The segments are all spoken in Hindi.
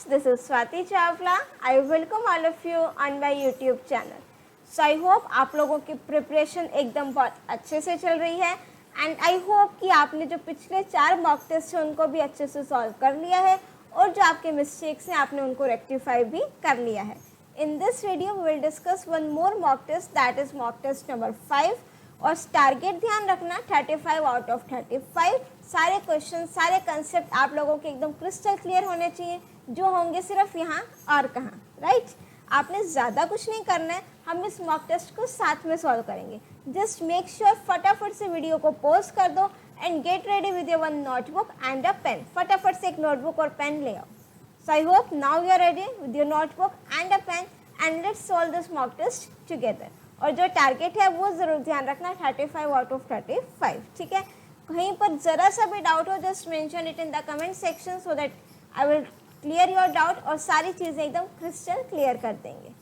this is Swati Chawla. I welcome all of you on my YouTube channel. So I hope आप लोगों की प्रिपरेशन एकदम बहुत अच्छे से चल रही है एंड आई होप कि आपने जो पिछले 4 मॉक टेस्ट हैं उनको भी अच्छे से सॉल्व कर लिया है और जो आपके मिस्टेक्स हैं आपने उनको रेक्टिफाई भी कर लिया है. In this video we will discuss one more mock test, that is mock test number 5 और टारगेट ध्यान रखना 35 आउट ऑफ 35. सारे क्वेश्चन सारे कंसेप्ट आप लोगों के एकदम क्रिस्टल क्लियर होने चाहिए, जो होंगे सिर्फ यहाँ और कहाँ. राइट आपने ज़्यादा कुछ नहीं करना है, हम इस मॉक टेस्ट को साथ में सॉल्व करेंगे. जस्ट मेक श्योर फटाफट से वीडियो को पॉज कर दो and get ready with your one notebook and a pen. फटाफट से एक नोटबुक और पेन ले आओ. So I hope now you are ready with your notebook and a pen and let's solve this mock test together. और जो टारगेट है वो ज़रूर ध्यान रखना 35 आउट ऑफ 35. ठीक है, कहीं पर ज़रा सा भी डाउट हो just mention it in the comment section so that I will clear your doubt और सारी चीज़ें एकदम क्रिस्टल क्लियर कर देंगे.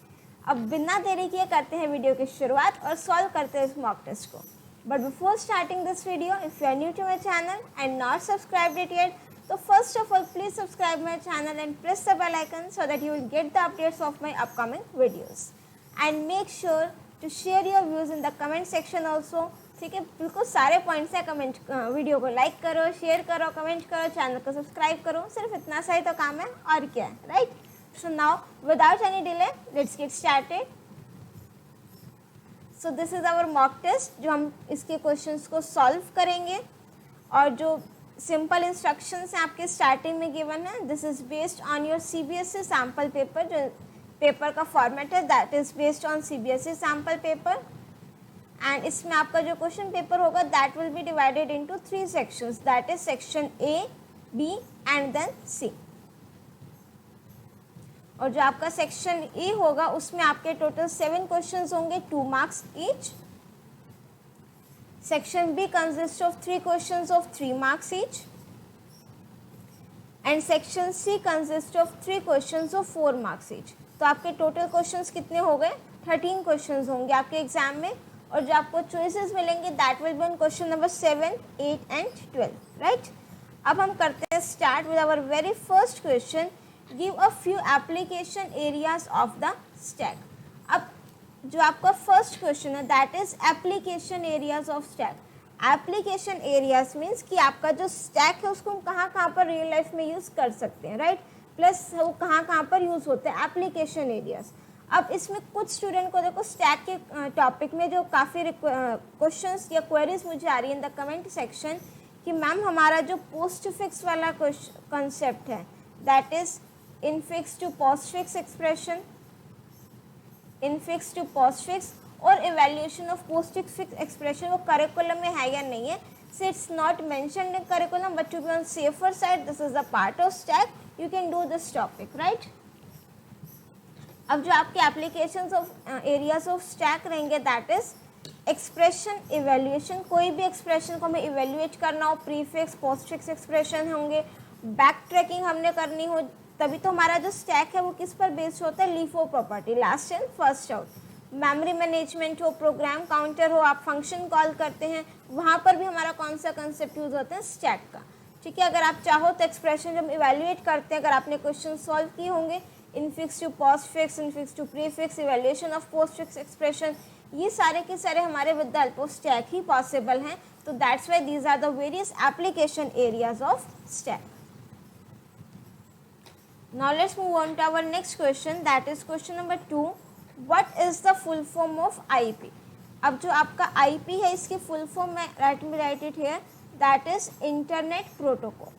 अब बिना देरी किए करते हैं वीडियो की शुरुआत और सॉल्व करते हैं इस मॉक टेस्ट को. But before starting this video, if you are new to my channel and not subscribed it yet, so first of all please subscribe my channel and press the bell icon so that you will get the updates of my upcoming videos and make sure to share your views in the comment section also. ठीक है, बिल्कुल सारे पॉइंट्स है. कमेंट वीडियो को लाइक करो, शेयर करो, कमेंट करो, चैनल को सब्सक्राइब करो. सिर्फ इतना सा ही तो काम है और क्या है. Right, so now without any delay let's get started. So this is our mock test जो हम इसके क्वेश्चंस को सॉल्व करेंगे और जो सिंपल इंस्ट्रक्शंस हैं आपके स्टार्टिंग में गिवन है. This is based on your CBSE sample paper. जो पेपर का फॉर्मेट है that is based on CBSE sample paper and इसमें आपका जो क्वेश्चन पेपर होगा that will be divided into 3 sections, that is section A, B and then C. और जो आपका सेक्शन ए होगा उसमें आपके टोटल 7 क्वेश्चंस होंगे, 2 marks each. Section B consists of 3 questions of 3 marks each and section C consists of 3 questions of 4 marks each. तो आपके टोटल क्वेश्चंस कितने हो गए? 13 क्वेश्चंस होंगे आपके एग्जाम में और जो आपको चॉइसेस मिलेंगे that will be on question number 7, 8 and 12. Right, अब हम करते हैं start with our very first question. Give a few application areas of the stack. अब जो आपका फर्स्ट क्वेश्चन है that is application areas of stack. Application areas means कि आपका जो स्टैक है उसको हम कहाँ कहाँ पर रियल लाइफ में यूज़ कर सकते हैं. राइट, प्लस वो कहाँ कहाँ पर यूज़ होते हैं एप्लीकेशन एरियाज. अब इसमें कुछ स्टूडेंट को देखो स्टैक के टॉपिक में जो काफ़ी क्वेश्चंस या क्वेरीज मुझे आ रही है इन द कमेंट सेक्शन कि मैम हमारा जो पोस्ट फिक्स वाला कॉन्सेप्ट है that is infix to postfix expression, infix to postfix और evaluation of postfix expression वो करिकुलम में है या नहीं है. So it's not mentioned in curriculum but to be on safer side this is a part of stack, you can do this topic. Right, अब जो आपके applications of areas of stack रहेंगे दैट इज एक्सप्रेशन इवैल्यूएशन. कोई भी एक्सप्रेशन को हमें इवैल्यूएट करना हो, प्रीफिक्स पोस्ट फिक्स एक्सप्रेशन होंगे, बैक ट्रैकिंग हमने करनी हो, तभी तो हमारा जो स्टैक है वो किस पर बेस्ड होता है? LIFO property, last in first out. Memory management हो, प्रोग्राम काउंटर हो, आप फंक्शन कॉल करते हैं, वहाँ पर भी हमारा कौन सा कंसेप्ट यूज होता है? स्टैक का. ठीक है, अगर आप चाहो तो एक्सप्रेशन जब इवैल्यूएट करते हैं, अगर आपने क्वेश्चन सॉल्व किए होंगे, infix to postfix, infix to prefix, evaluation of postfix expression, ये सारे के सारे हमारे with the help of stack ही पॉसिबल हैं. तो that's why these are the various application areas of stack. Now let's move on to our next question, that is question number 2. What is the full form of IP? अब जो आपका IP है इसकी full form में write it here, that is Internet Protocol.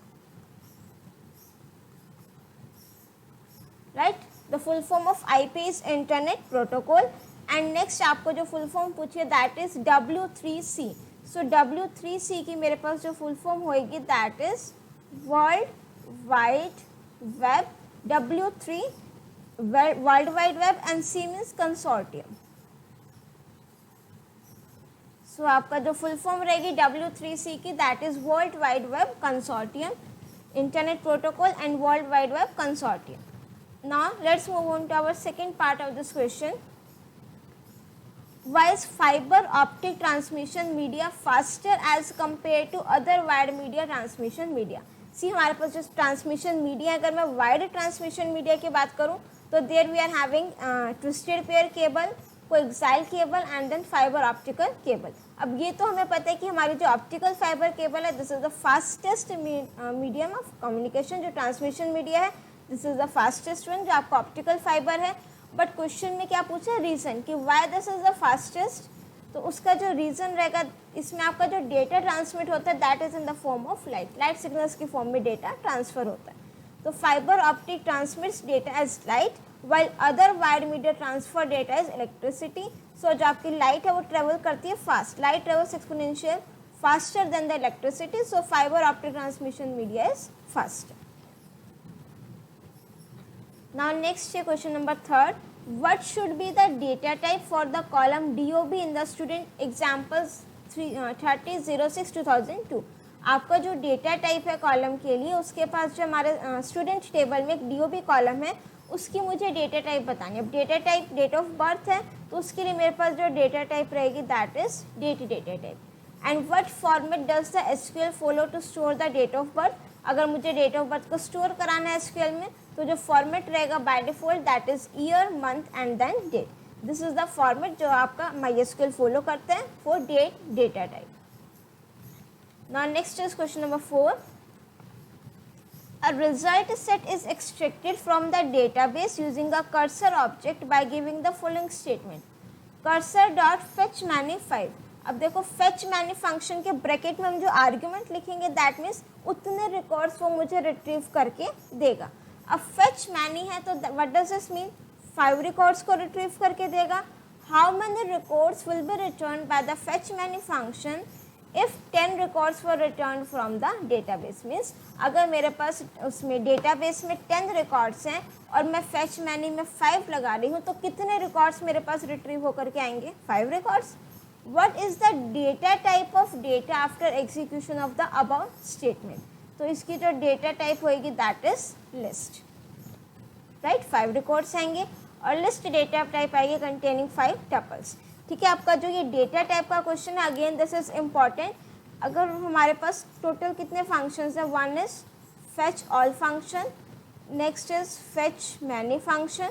Right, the full form of IP is Internet Protocol and next आपको जो full form पूछिए that is W3C. So W3C की मेरे पास जो full form होएगी that is World Wide Web. W3 World Wide Web and C means consortium. So आपका जो फुल फॉर्म रहेगी W3C की that is world wide web consortium, internet protocol and world wide web consortium. Now let's move on to our second part of this question. Why is fiber optic transmission media faster as compared to other wired media transmission media? सी हमारे पास जो ट्रांसमिशन मीडिया, अगर मैं वायर्ड ट्रांसमिशन मीडिया की बात करूँ तो there we are having twisted pair cable, coaxial cable and then fibre optical cable. अब ये तो हमें पता है कि हमारी जो ऑप्टिकल फाइबर केबल है this is the fastest medium of communication. जो ट्रांसमिशन मीडिया है this is the fastest one जो आपका ऑप्टिकल फाइबर है। बट क्वेश्चन में क्या पूछा, रीजन कि why this is the fastest, तो उसका जो रीजन रहेगा इसमें आपका जो डेटा ट्रांसमिट होता है that is in the form of light, light signals की फॉर्म में डेटा ट्रांसफर होता है। तो fibre optic transmits data as light while other wired media transfer data is electricity। so जो आपकी लाइट है वो ट्रेवल करती है fast, light travels exponential faster than the electricity, so fibre optic transmission media is faster. Now next question number third, what should be the data type for the column DOB in the student examples 30/06/2002। आपका जो डेटा टाइप है कॉलम के लिए उसके पास जो हमारे स्टूडेंट टेबल में एक DOB कॉलम है उसकी मुझे डेटा टाइप बतानी है। अब data type date of birth है तो उसके लिए मेरे पास जो डेटा टाइप रहेगी that is date data type. And what format does the SQL follow to store the date of birth. अगर मुझे डेट ऑफ बर्थ को स्टोर कराना है SQL में तो जो फॉर्मेट रहेगा by default that is year, month and then date. This is the format जो आपका MySQL फॉलो करते हैं for date data type. Now next is question number 4, a result set is extracted from the database using a cursor object by giving the following statement, cursor dot fetch many 5। अब देखो fetch many फंक्शन के ब्रैकेट में हम जो आर्ग्यूमेंट लिखेंगे दैट मीन्स उतने रिकॉर्ड्स वो मुझे रिट्रीव करके देगा। अब fetch many है तो what does this mean, 5 records को रिट्रीव करके देगा। How many records will be return by the fetch many function if 10 records were returned from the database। Means अगर मेरे पास उसमें डेटाबेस में 10 रिकॉर्ड्स हैं और मैं fetch many में 5 लगा रही हूँ तो कितने रिकॉर्ड्स मेरे पास रिट्रीव होकर के आएंगे, 5 records. What is the data type of data after execution of the above statement. तो इसकी जो डेटा टाइप होएगी that is list, right. 5 records आएंगे और लिस्ट डेटा टाइप आएगी कंटेनिंग 5 टपल्स। ठीक है, आपका जो ये डेटा टाइप का क्वेश्चन है अगेन दिस इज इम्पॉर्टेंट। अगर हमारे पास टोटल कितने फंक्शंस है, one is fetch all function, next is fetch many function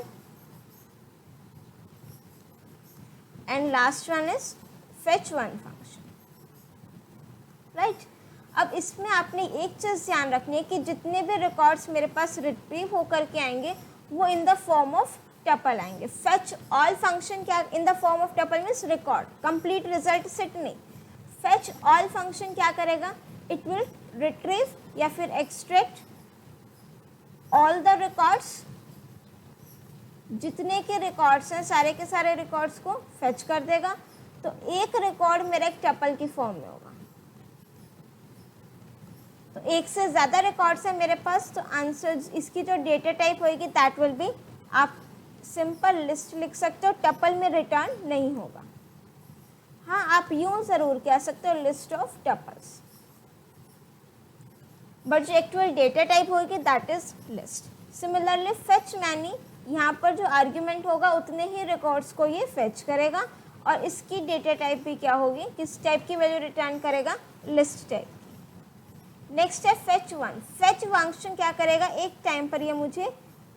and last one is fetch one function, right. अब इसमें आपने एक चीज ध्यान रखनी है कि जितने भी रिकॉर्ड्स मेरे पास रिट्रीव होकर के आएंगे वो इन द फॉर्म ऑफ टपल आएंगे। फेच ऑल फंक्शन क्या इन the form of tuple means record, complete result set नहीं। फेच ऑल फंक्शन क्या करेगा, इट विल रिट्रीव या फिर एक्सट्रैक्ट ऑल द रिकॉर्ड्स, जितने के रिकॉर्ड्स हैं सारे के सारे रिकॉर्ड्स को फेच कर देगा। तो एक रिकॉर्ड मेरा एक टपल की फॉर्म में होगा। तो एक से ज्यादा रिकॉर्ड्स है मेरे पास तो आंसर इसकी जो डेटा टाइप होगी दैट विल बी, आप सिंपल लिस्ट लिख सकते हो, टपल में रिटर्न नहीं होगा। हाँ, आप यूं जरूर कह सकते हो लिस्ट ऑफ टपल्स, बट जो एक्चुअल डेटा टाइप होगी that is list. Similarly fetch many, यहाँ पर जो आर्ग्यूमेंट होगा उतने ही रिकॉर्ड्स को ये फेच करेगा और इसकी डेटा टाइप भी क्या होगी, किस टाइप की वैल्यू रिटर्न करेगा, लिस्ट टाइप। नेक्स्ट है फेच वन। फेच फंक्शन क्या करेगा, एक टाइम पर ये मुझे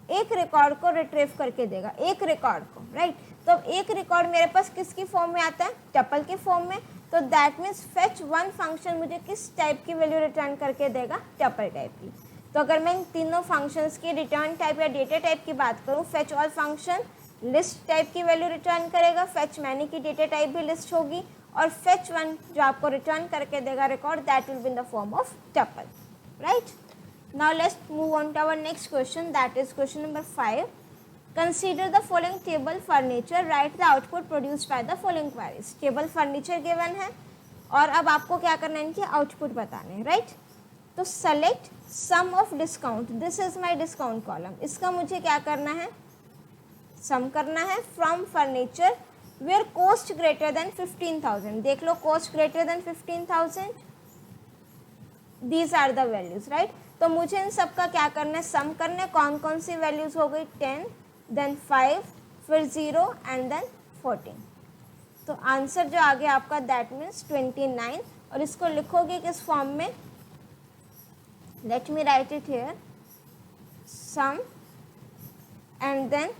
एक रिकॉर्ड को रिट्रीव करके देगा, एक रिकॉर्ड को, राइट। तो अब एक रिकॉर्ड मेरे पास किसकी फॉर्म में आता है, टपल के फॉर्म में। तो that means fetch one function मुझे किस टाइप की वैल्यू रिटर्न करके देगा, टपल टाइप की। तो अगर मैं इन तीनों फंक्शंस की रिटर्न टाइप या डेटा टाइप की बात करूँ, fetch all function list type की वैल्यू रिटर्न करेगा, फेच मैनी की डेटा टाइप भी लिस्ट होगी और फेच वन जो आपको रिटर्न करके देगा record that will be in the form of tuple, right. Now let's move on to our next question, that is question number 5. Consider the following table furniture, write the output produced by the following queries। Table furniture given है और अब आपको क्या करना है, इनके आउटपुट बताने हैं, राइट। तो select sum of discount, this is my discount column, इसका मुझे क्या करना है, सम करना है from furniture where cost greater than 15,000। देख लो cost greater than 15,000, these are the values, right. तो मुझे इन सब का क्या करना है, सम करना है। कौन कौन सी वैल्यूज हो गई, 10 देन 5 फिर 0 एंड देन 14। तो आंसर जो आ गया आपका दैट मीन्स 29 और इसको लिखोगे किस फॉर्म में, let me write it here, sum and then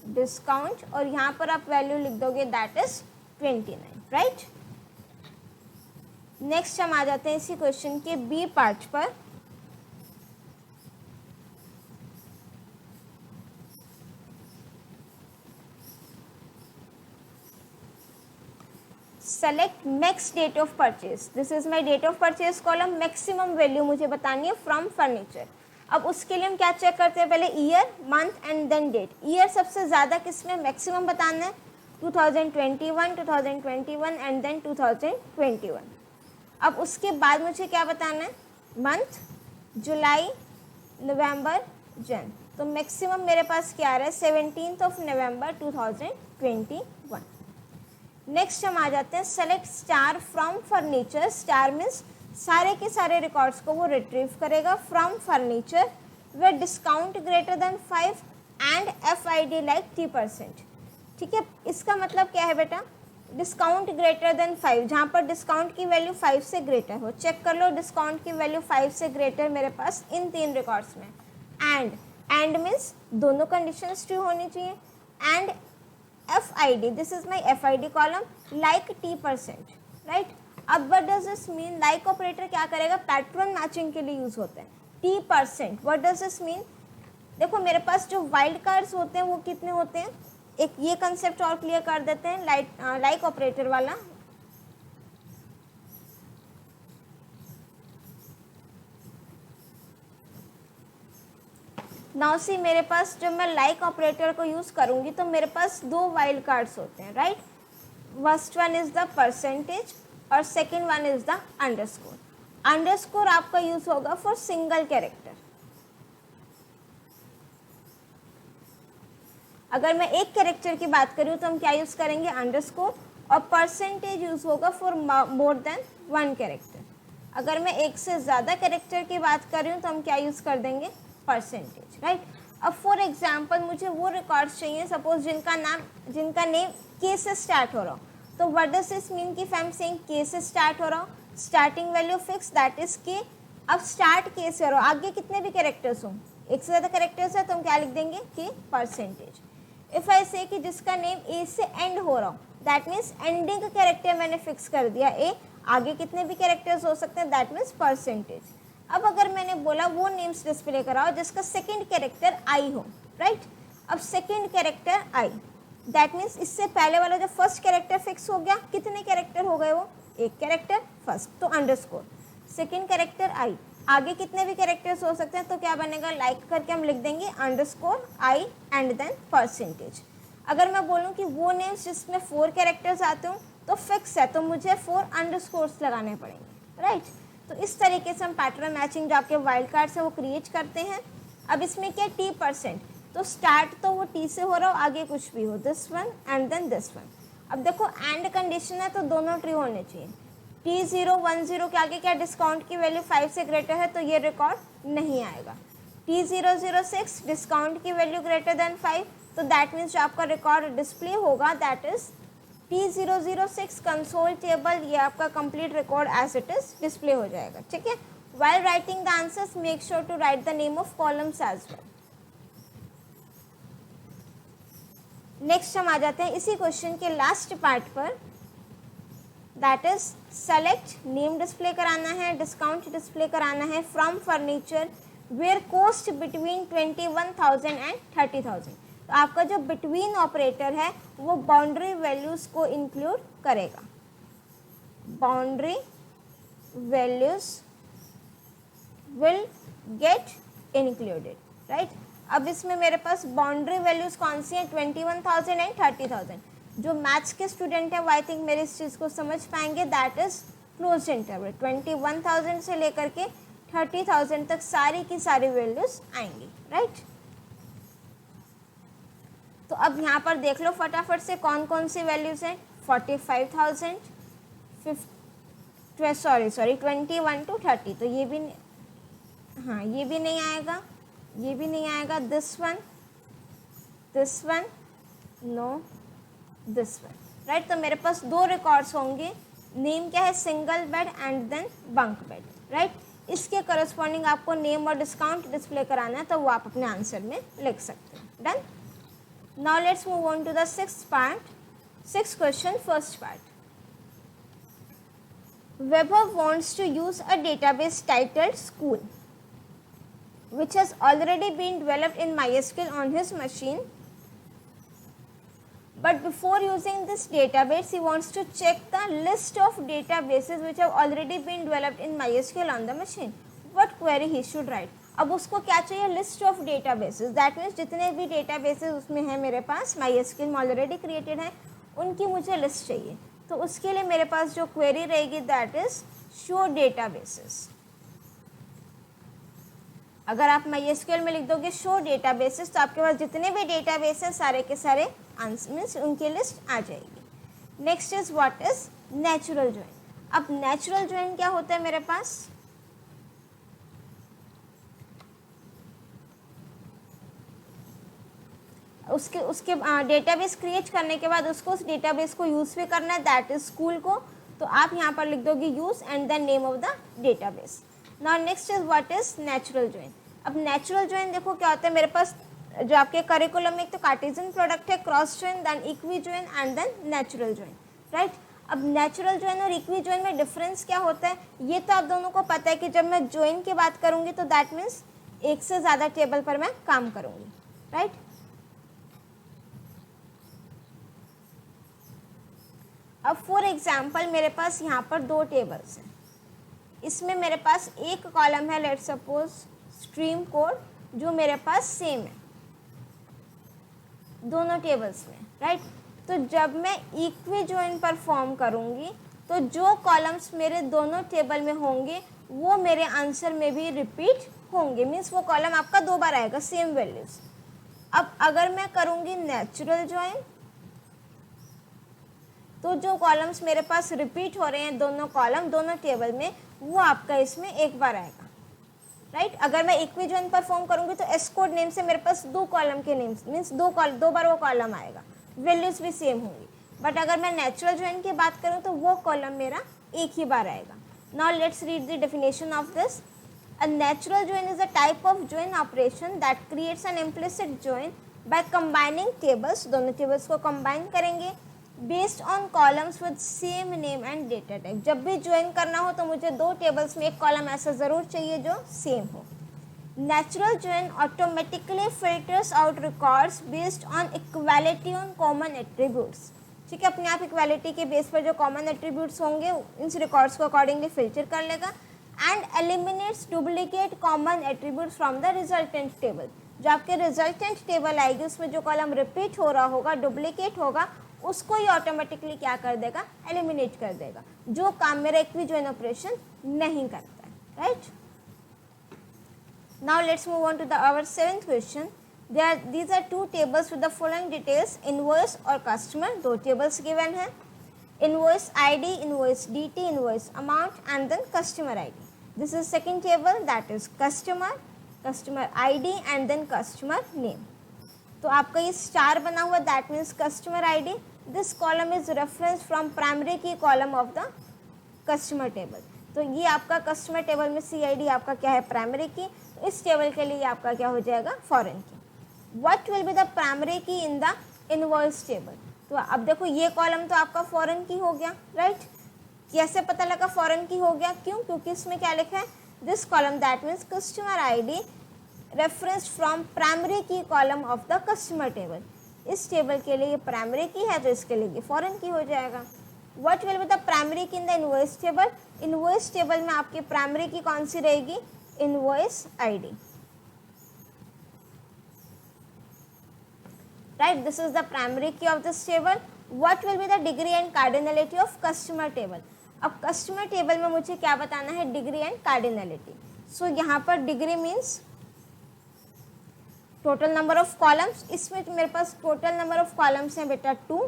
discount, और यहाँ पर आप वैल्यू लिख दोगे दैट इज 29, राइट। नेक्स्ट हम आ जाते हैं इसी क्वेश्चन के बी पार्ट पर। Select max date of purchase, this is my date of purchase column, maximum value मुझे बतानी है फ्रॉम फर्नीचर। अब उसके लिए हम क्या चेक करते हैं, पहले year, month and then date. Year सबसे ज़्यादा किसमें मैक्सिमम बताना है, 2021, 2021 एंड देन 2021। अब उसके बाद मुझे क्या बताना है, मंथ, जुलाई, नवंबर, जन। तो मैक्सिमम मेरे पास क्या आ रहा है, 17 नवंबर 2021। नेक्स्ट हम आ जाते हैं select star from furniture. Star means सारे के सारे रिकॉर्ड्स को वो रिट्रीव करेगा from furniture way discount greater than 5 and FID like 3%। ठीक है, इसका मतलब क्या है बेटा, डिस्काउंट ग्रेटर देन 5, जहाँ पर डिस्काउंट की वैल्यू 5 से ग्रेटर हो। चेक कर लो, डिस्काउंट की वैल्यू 5 से ग्रेटर मेरे पास इन 3 रिकॉर्ड्स में। एंड मीन्स दोनों कंडीशंस ट्रू होनी चाहिए। And FID, this is my FID column, like T%, right. अब what does this mean, like operator क्या करेगा, पैटर्न मैचिंग के लिए यूज होते हैं। T%, what does this mean, देखो मेरे पास जो वाइल्ड कार्ड्स होते हैं वो कितने होते हैं, एक ये कंसेप्ट और क्लियर कर देते हैं लाइक ऑपरेटर वाला। नाउ सी, मेरे पास जब मैं लाइक ऑपरेटर को यूज करूंगी तो मेरे पास 2 वाइल्ड कार्ड्स होते हैं, right. First one is the percentage और second one is the underscore. Underscore आपका यूज होगा फॉर सिंगल कैरेक्टर। अगर मैं एक कैरेक्टर की बात करूँ तो हम क्या यूज करेंगे, अंडरस्कोर, और परसेंटेज यूज होगा फॉर मोर देन 1 कैरेक्टर। अगर मैं एक से ज़्यादा कैरेक्टर की बात कर रही हूँ तो हम क्या यूज कर देंगे, परसेंटेज, राइट। अब फॉर एग्जाम्पल मुझे वो रिकॉर्ड्स चाहिए सपोज जिनका नेम के से स्टार्ट हो रहा हो। तो व्हाट डज दिस मीन कि आई एम सेइंग के से स्टार्ट हो रहा हो, starting value fix that is के। अब स्टार्ट के से हो रहा हो, आगे कितने भी कैरेक्टर्स हों, एक से ज़्यादा कैरेक्टर्स है तो हम क्या लिख देंगे कि परसेंटेज। इफ आई से कि जिसका नेम ए से एंड हो रहा हो, दैट मीन्स एंडिंग कैरेक्टर मैंने फिक्स कर दिया ए, आगे कितने भी कैरेक्टर्स हो सकते हैं, दैट मीन्स परसेंटेज। अब अगर मैंने बोला वो नेम्स डिस्प्ले कराओ जिसका सेकंड कैरेक्टर आई हो, राइट। अब second character I, that means इससे पहले वाला जो फर्स्ट कैरेक्टर फिक्स हो गया, कितने कैरेक्टर हो गए वो, एक कैरेक्टर फर्स्ट, तो अंडरस्कोर, सेकंड कैरेक्टर आई, आगे कितने भी कैरेक्टर्स हो सकते हैं, तो क्या बनेगा, लाइक करके हम लिख देंगे underscore I and then percentage. अगर मैं बोलूँ कि वो नेम्स जिसमें 4 कैरेक्टर्स आते हो तो फिक्स है, तो मुझे 4 अंडरस्कोर्स लगाने पड़ेंगे, राइट। तो इस तरीके से हम पैटर्न मैचिंग जो आपके वाइल्ड कार्ड्स है वो क्रिएट करते हैं। अब इसमें क्या T%, तो स्टार्ट तो वो T से हो रहा हो, आगे कुछ भी हो, this one and then this one. अब देखो एंड कंडीशन है तो दोनों ट्रू होने चाहिए। T010 के आगे क्या डिस्काउंट की वैल्यू 5 से ग्रेटर है तो ये रिकॉर्ड नहीं आएगा। T006 डिस्काउंट की वैल्यू ग्रेटर देन 5, तो दैट मीन्स जो आपका रिकॉर्ड डिस्प्ले होगा that is T006 console table, ये आपका complete record as it is display हो जाएगा, ठीक है। While writing the answers make sure to write the name of columns as well. Next हम आ जाते हैं इसी क्वेश्चन के लास्ट पार्ट पर, that is select, name display कराना है, डिस्काउंट डिस्प्ले कराना है from furniture where cost between 21,000 and 30,000। तो आपका जो बिटवीन ऑपरेटर है वो बाउंड्री वैल्यूज को इंक्लूड करेगा, boundary values will get included, right. अब इसमें मेरे पास बाउंड्री वैल्यूज कौन सी है, 21,000 एंड 30,000। जो मैथ्स के स्टूडेंट है वो आई थिंक मेरे इस चीज़ को समझ पाएंगे, दैट इज क्लोज इंटरवल, 21,000 से लेकर के 30,000 तक सारी की सारी वैल्यूज आएंगी, राइट। तो अब यहाँ पर देख लो फटाफट से कौन कौन सी वैल्यूज हैं, 45,000, 21 to 30, तो ये भी, हाँ ये भी नहीं आएगा, ये भी नहीं आएगा, this one, no, this one, right. तो मेरे पास 2 रिकॉर्ड्स होंगे, नेम क्या है, single bed and then bunk bed, right. इसके करस्पॉन्डिंग आपको नेम और डिस्काउंट डिस्प्ले कराना है तो वो आप अपने आंसर में लिख सकते हैं. Done. Now let's move on to the sixth part. Sixth question, first part. Webber wants to use a database titled School, which has already been developed in MySQL on his machine. But before using this database, he wants to check the list of databases which have already been developed in MySQL on the machine. What query he should write? अब उसको क्या चाहिए? List of databases. That means जितने भी डेटाबेसेस उसमें हैं मेरे पास MySQL में ऑलरेडी क्रिएटेड है, उनकी मुझे लिस्ट चाहिए. तो उसके लिए मेरे पास जो क्वेरी रहेगी दैट इज शो डेटाबेसेस. अगर आप MySQL में लिख दोगे शो डेटाबेसेस तो आपके पास जितने भी डेटाबेसेस सारे के सारे आंसर मीन्स उनकी लिस्ट आ जाएगी. Next is what is natural join. अब नेचुरल ज्वाइन क्या होता है मेरे पास? उसके डेटाबेस क्रिएट करने के बाद उसको उस डेटाबेस को यूज़ भी करना है, दैट इज स्कूल को. तो आप यहाँ पर लिख दोगे use and the name of the database. Now next is what is natural join. अब नेचुरल ज्वाइन देखो क्या होता है मेरे पास. जो आपके करिकुलम में एक तो कार्टेशियन प्रोडक्ट है, cross join, then equi join and then natural join, right. अब नेचुरल ज्वाइन और इक्वी ज्वाइन में डिफरेंस क्या होता है ये तो आप दोनों को पता है कि जब मैं ज्वाइन की बात करूँगी तो दैट मीन्स एक से ज़्यादा टेबल पर मैं काम करूँगी, राइट. अब फॉर एग्जाम्पल मेरे पास यहाँ पर दो टेबल्स हैं. इसमें मेरे पास एक कॉलम है लेट्स सपोज स्ट्रीम कोड जो मेरे पास सेम है दोनों टेबल्स में, राइट. तो जब मैं इक्वी ज्वाइन परफॉर्म करूँगी तो जो कॉलम्स मेरे दोनों टेबल में होंगे वो मेरे आंसर में भी रिपीट होंगे. मीन्स वो कॉलम आपका दो बार आएगा सेम वैल्यूज. अब अगर मैं करूँगी नेचुरल ज्वाइन तो जो कॉलम्स मेरे पास रिपीट हो रहे हैं दोनों कॉलम दोनों टेबल में वो आपका इसमें एक बार आएगा, राइट. अगर मैं इक्वी ज्वाइन परफॉर्म करूंगी तो एस कोड नेम से मेरे पास दो कॉलम के नेम्स मीन्स दो बार वो कॉलम आएगा, वैल्यूज भी सेम होंगी. बट अगर मैं नेचुरल ज्वाइन की बात करूं तो वो कॉलम मेरा एक ही बार आएगा. Now let's read the definition of this. A natural join is a type of join operation that creates an implicit join by combining tables. दोनों टेबल्स को कंबाइन करेंगे based on columns with same name and data type. जब भी ज्वाइन करना हो तो मुझे दो टेबल्स में एक कॉलम ऐसा ज़रूर चाहिए जो सेम हो. Natural join automatically filters out records based on equality on common attributes. ठीक है, अपने आप इक्वालिटी के बेस पर जो कॉमन एट्रीब्यूट्स होंगे इन रिकॉर्ड्स को अकॉर्डिंगली फिल्टर कर लेगा and eliminates duplicate common attributes from the resultant table. जो आपके रिजल्टेंट टेबल आएगी उसमें जो कॉलम रिपीट हो रहा होगा डुप्लीकेट होगा उसको ये ऑटोमेटिकली क्या कर देगा? एलिमिनेट कर देगा. जो काम मेरा इक्वी ज्वाइन ऑपरेशन नहीं करता है, right. Now let's move on to the our seventh question. these are two tables with the following details: invoice और कस्टमर. दो टेबल्स गिवन है, invoice ID, invoice DT, invoice amount and then customer ID. This is second table that is customer ID and then customer name. तो आपका ये स्टार बना हुआ that means customer ID. This column is reference from primary key column of the customer table. तो ये आपका कस्टमर टेबल में CID आपका क्या है? प्राइमरी की. तो इस टेबल के लिए आपका क्या हो जाएगा? फॉरेन की. What will be the primary key in the invoice table? तो अब देखो ये कॉलम तो आपका फॉरेन की हो गया, राइट. कैसे पता लगा फॉरेन की हो गया? क्यों? क्योंकि इसमें क्या लिखा है? This column that means customer ID reference from primary key column of the customer table. इस टेबल के लिए ये प्राइमरी की है तो इसके लिए ये फॉरेन की हो जाएगा. What will be the primary key in the invoice table? Invoice table में आपकी प्राइमरी की कौन सी रहेगी? Invoice ID, right. This is the primary key of this table. What will be the degree and cardinality of customer table? अब कस्टमर टेबल में मुझे क्या बताना है? Degree and cardinality. सो यहाँ पर degree means total number of columns. इसमें मेरे पास टोटल नंबर ऑफ कॉलम्स हैं बेटा 2.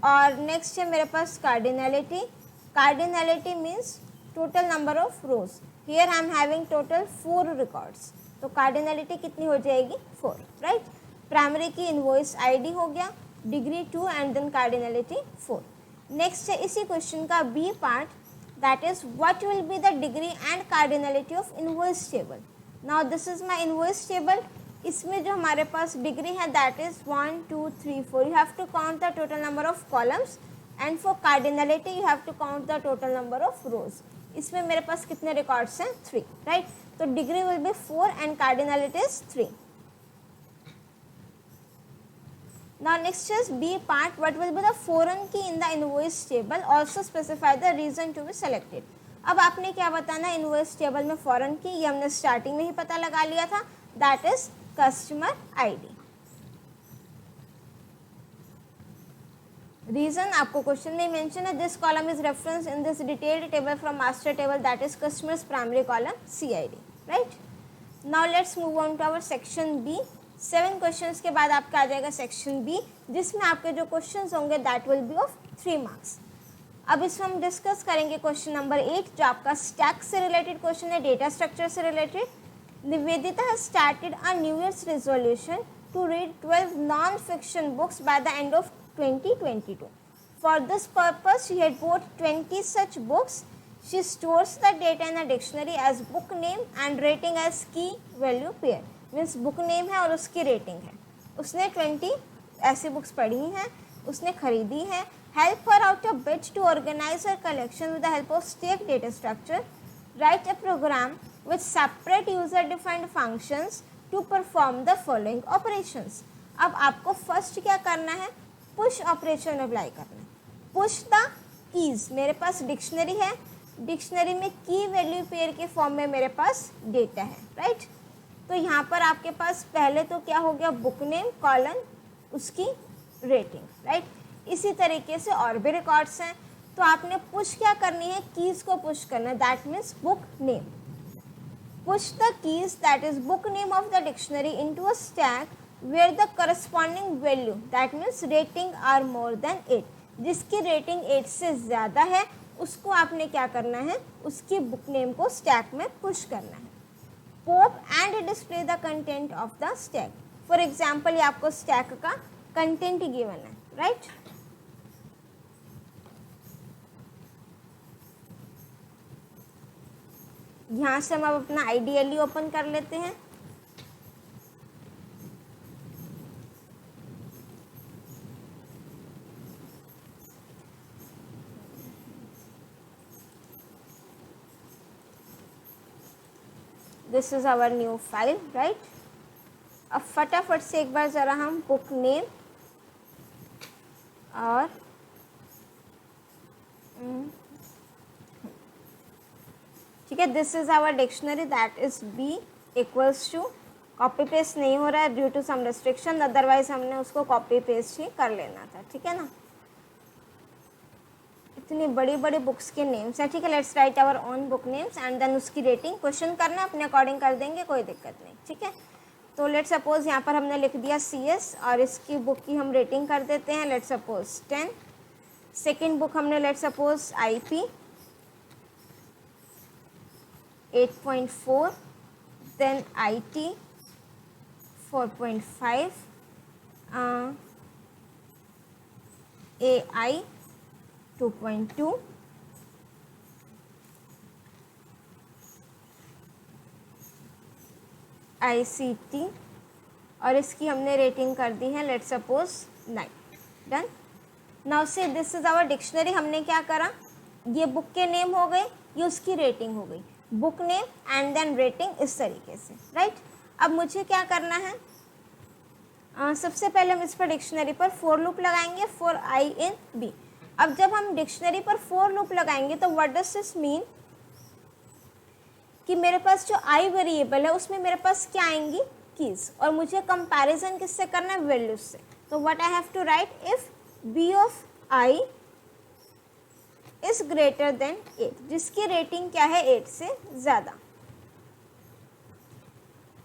और नेक्स्ट है मेरे पास cardinality. Cardinality means total number of rows. Here I am having total 4 records. तो कार्डिनलिटी कितनी हो जाएगी? 4, right. Primary key invoice ID हो गया, degree 2 and then cardinality 4. Next है इसी क्वेश्चन का B part. that is what will be the degree and cardinality of inverse table. Now this is my inverse table. इसमें जो हमारे पास डिग्री है that is 1 2 3 4. You have to count the total number of columns and for cardinality you have to count the total number of rows. इसमें मेरे पास कितने रिकॉर्ड्स हैं 3, राइट. तो degree will be 4 and cardinality is 3. Now next is B part. What will be the foreign key in the invoice table? Also specify the reason to be selected. अब आपने क्या बताना है इनवॉइस टेबल में फॉरेन की, ये हमने स्टार्टिंग में ही पता लगा लिया था. That is customer ID. Reason आपको क्वेश्चन में मेंशन है. This column is reference in this detailed table from master table that is customers primary column CID, right. Now let's move on to our section B. 7 questions के बाद आपका आ जाएगा सेक्शन बी, जिसमें आपके जो क्वेश्चंस होंगे that will B of 3 marks. अब इसमें हम डिस्कस करेंगे क्वेश्चन नंबर 8 जो आपका स्टैक से रिलेटेड क्वेश्चन है, डेटा स्ट्रक्चर से related. Nivedita has started a new year's resolution to read 12 non fiction books by the end of 2022. For this purpose she had bought 20 such books. She stores the data in a dictionary as book name and rating as key value pair. Means book name है और उसकी रेटिंग है. उसने 20 ऐसी बुक्स पढ़ी हैं, उसने खरीदी हैं. Help her out a bit to organise her collection with the help of stack data structure. Write a program with separate user defined functions to perform the following operations. अब आपको फर्स्ट क्या करना है, पुश ऑपरेशन अप्लाई करना है. Push the keys. मेरे पास डिक्शनरी है, डिक्शनरी में की वैल्यू पेयर के फॉर्म में मेरे पास डेटा है, राइट. तो यहाँ पर आपके पास पहले तो क्या हो गया, बुक नेम कॉलन उसकी रेटिंग, राइट. इसी तरीके से और भी रिकॉर्ड्स हैं. तो आपने पुश क्या करनी है, कीज को पुश करना है. That means book name. Push the keys that is book name of the dictionary into a stack where the corresponding value that means rating are more than 8. जिसकी रेटिंग 8 से ज़्यादा है उसको आपने क्या करना है, उसकी बुक नेम को स्टैक में पुश करना है. Pop and display the content of the stack. For example ये आपको स्टैक का कंटेंट गिवन है, राइट. यहाँ से हम अब अपना आइडियली ओपन कर लेते हैं. This is our new file, right. अब फटाफट से एक बार ज़रा हम बुक नेम और ठीक है, this is our dictionary that is B equals to, copy paste नहीं हो रहा है due to some restriction, otherwise हमने उसको कॉपी पेस्ट ही कर लेना था, ठीक है ना. इतनी बड़ी बड़ी बुक्स के नेम्स हैं, ठीक है. Let's write our own book names and then उसकी रेटिंग. क्वेश्चन करना अपने अकॉर्डिंग कर देंगे, कोई दिक्कत नहीं, ठीक है. तो लेट्स सपोज यहाँ पर हमने लिख दिया CS और इसकी बुक की हम रेटिंग कर देते हैं. Let's suppose 10. सेकेंड बुक हमने let's suppose IP 8.4, then IT 4.5, AI 2.2, ICT और इसकी हमने रेटिंग कर दी है लेट्स सपोज 9. डन. नाउ से दिस इज आवर डिक्शनरी. हमने क्या करा, ये बुक के नेम हो गए, ये उसकी रेटिंग हो गई. Book name and then rating इस तरीके से, राइट. अब मुझे क्या करना है, सबसे पहले हम इस पर डिक्शनरी पर फोर लूप लगाएंगे फॉर I in B. अब जब हम डिक्शनरी पर फोर लूप लगाएंगे तो व्हाट डज दिस मीन कि मेरे पास जो I वेरिएबल है उसमें मेरे पास क्या आएंगी, कीज, और मुझे कंपैरिजन किससे करना है, वैल्यूज से. तो what I have to write, if B of I is greater than 8, जिसकी रेटिंग क्या है 8 से ज़्यादा.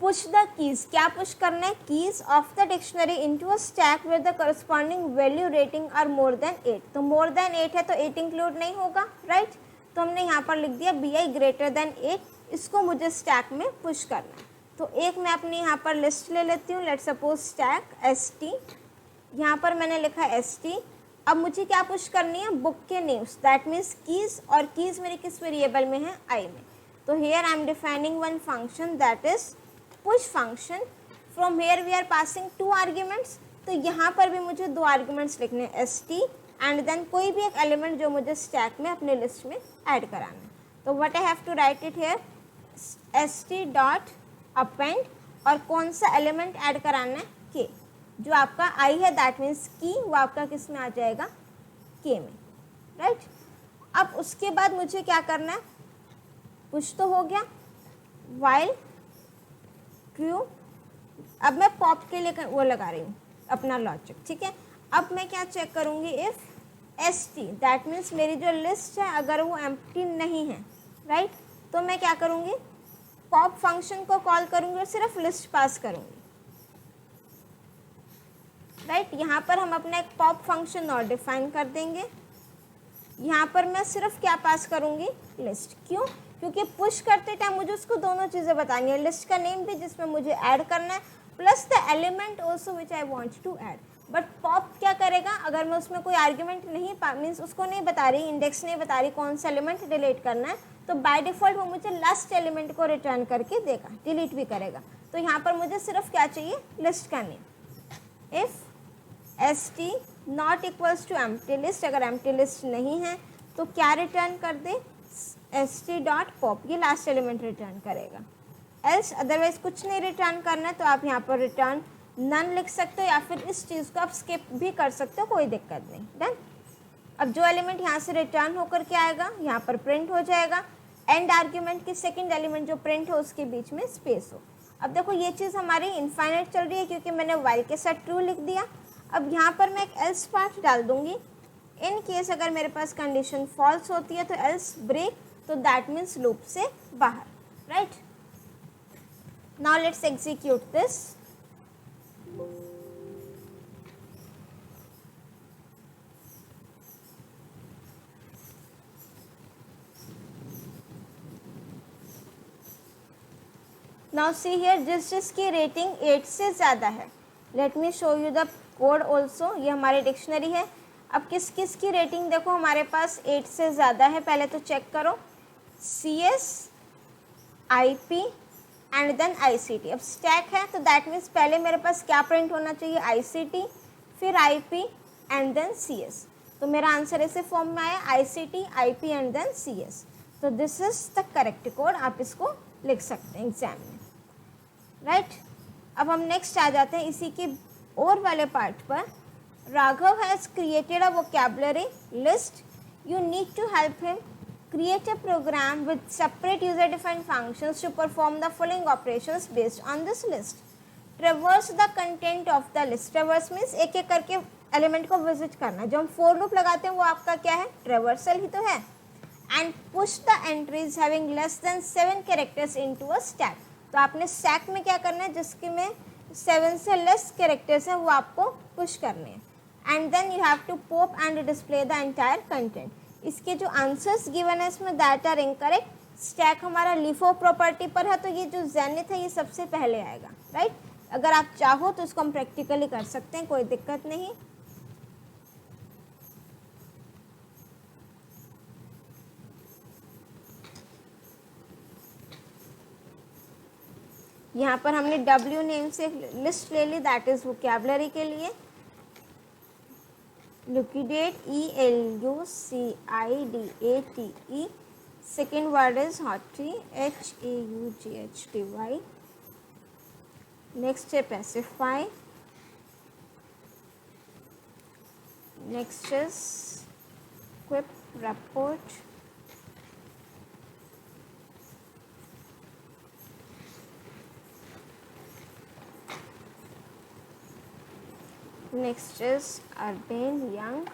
पुश द कीज, क्या पुश करना है, keys of the dictionary into a stack with the corresponding value rating are more than 8. तो मोर देन 8 है तो 8 इंक्लूड नहीं होगा, राइट. तो हमने यहाँ पर लिख दिया BI ग्रेटर देन 8, इसको मुझे स्टैक में पुश करना है. तो एक मैं अपनी यहाँ पर लिस्ट ले लेती हूँ. लेट्स सपोज स्टैक ST, यहाँ पर मैंने लिखा ST. अब मुझे क्या पुश करनी है, बुक के नेम्स, दैट मीन्स कीज, और कीज मेरे किस वेरिएबल में है, आई में। तो here I am defining one function that is push function. From here we are passing 2 arguments, तो यहाँ पर भी मुझे 2 आर्ग्यूमेंट्स लिखने हैं, एस टी एंड देन कोई भी एक एलिमेंट जो मुझे स्टैक में अपने लिस्ट में ऐड कराना है। तो what I have to write it here, S T dot append, और कौन सा एलिमेंट ऐड कराना है, के। जो आपका आई है दैट मीन्स की, वो आपका किस में आ जाएगा, के में, राइट। अब उसके बाद मुझे क्या करना है, पुश तो हो गया, वाइल ट्रू। अब मैं पॉप के लिए वो लगा रही हूँ अपना लॉजिक, ठीक है। अब मैं क्या चेक करूँगी, if S T that means मेरी जो लिस्ट है अगर वो एम्प्टी नहीं है, राइट, तो मैं क्या करूँगी, पॉप फंक्शन को कॉल करूँगी और सिर्फ लिस्ट पास करूँगी, राइट। यहाँ पर हम अपना एक पॉप फंक्शन और डिफाइन कर देंगे। यहाँ पर मैं सिर्फ क्या पास करूँगी, लिस्ट। क्यों, क्योंकि पुश करते टाइम मुझे उसको दोनों चीज़ें बतानी है, लिस्ट का नेम भी जिसमें मुझे ऐड करना है, plus the element also which I want to add. But pop क्या करेगा, अगर मैं उसमें कोई आर्ग्यूमेंट नहीं मीन्स उसको नहीं बता रही, इंडेक्स नहीं बता रही कौन सा एलिमेंट डिलीट करना है, तो बाय डिफ़ॉल्ट वो मुझे लास्ट एलिमेंट को रिटर्न करके देगा, डिलीट भी करेगा। तो यहाँ पर मुझे सिर्फ क्या चाहिए, लिस्ट का name. If S T not equals to empty list, अगर एम्प्टी लिस्ट नहीं है तो क्या रिटर्न कर दे, एस टी डॉट पॉप, ये लास्ट एलिमेंट रिटर्न करेगा। एल्स अदरवाइज कुछ नहीं रिटर्न करना है तो आप यहाँ पर रिटर्न नन लिख सकते हो, या फिर इस चीज़ को आप स्किप भी कर सकते हो, कोई दिक्कत नहीं। डन। अब जो एलिमेंट यहाँ से रिटर्न होकर के आएगा यहाँ पर प्रिंट हो जाएगा, एंड आर्ग्यूमेंट की सेकेंड एलिमेंट जो प्रिंट हो उसके बीच में स्पेस हो। अब देखो ये चीज़ हमारी इनफाइनाइट चल रही है क्योंकि मैंने वाइल के साथ ट्रू लिख दिया। अब यहाँ पर मैं एक एल्स पार्ट डाल दूंगी, इन केस अगर मेरे पास कंडीशन फॉल्स होती है तो एल्स ब्रेक, तो दैट मीन्स लूप से बाहर, right. Now let's execute this. Now see here, जिसकी रेटिंग 8 से ज़्यादा है, let me show you the code also. ये हमारी डिक्शनरी है। अब किस किस की रेटिंग देखो हमारे पास 8 से ज़्यादा है, पहले तो चेक करो, C S, I P and then I C T. अब स्टैक है तो दैट मीन्स पहले मेरे पास क्या प्रिंट होना चाहिए, आई सी टी, फिर I P and then C S. तो मेरा आंसर ऐसे फॉर्म में आया, I C T, I P and then C S. तो this is the correct code, आप इसको लिख सकते हैं एग्जाम में, राइट। अब हम नेक्स्ट आ जाते हैं इसी के और वाले पार्ट पर। Raghav has created a vocabulary list, you need to help him create a program with separate user defined functions to perform the following operations based on this list. Traverse the content of the list. Traverse means एक एक करके एलिमेंट को विजिट करना। जो हम फोर लूप लगाते हैं वो आपका क्या है, ट्रेवर्सल ही तो है। And push the entries having less than 7 characters into a stack. तो आपने स्टैक में क्या करना है, जिसके में 7 से लेस कैरेक्टर्स हैं वो आपको पुश करने हैं। And then you have to pop and display the entire content. इसके जो आंसर्स गिवन है इसमें दैट आर इनकरेक्ट। स्टैक हमारा लिफो प्रॉपर्टी पर है तो ये जो जेनिथ है ये सबसे पहले आएगा, राइट। अगर आप चाहो तो इसको हम प्रैक्टिकली कर सकते हैं, कोई दिक्कत नहीं। यहाँ पर हमने W नेम से लिस्ट ले ली, दैट इज वोकैबुलरी के लिए। Liquidate, ELUCIDATE. Second word is haughty, HAUGHTY. Next है pacify. Next is quip, report. Next is urban, young.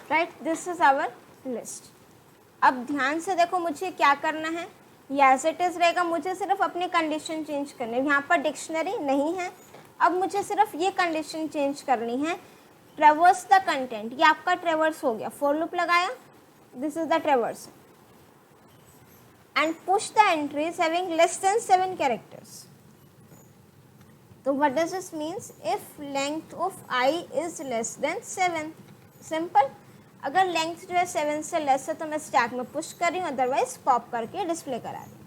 Right, this is our list. अब ध्यान से देखो मुझे क्या करना है, ये एज इट इज रहेगा, मुझे सिर्फ अपनी कंडीशन चेंज करनी है। यहाँ पर डिक्शनरी नहीं है, अब मुझे सिर्फ ये कंडीशन चेंज करनी है, ट्रेवर्स द कंटेंट। ये आपका ट्रेवर्स हो गया, फॉर लूप लगाया, this is the ट्रेवर्स, and push the entries having less than 7 characters. So what does this means? If length of I is less than 7, simple. अगर लेंथ जो है 7 से लेस है तो मैं स्टैक में पुश कर रही हूँ, अदरवाइज पॉप करके डिस्प्ले करा रही हूँ.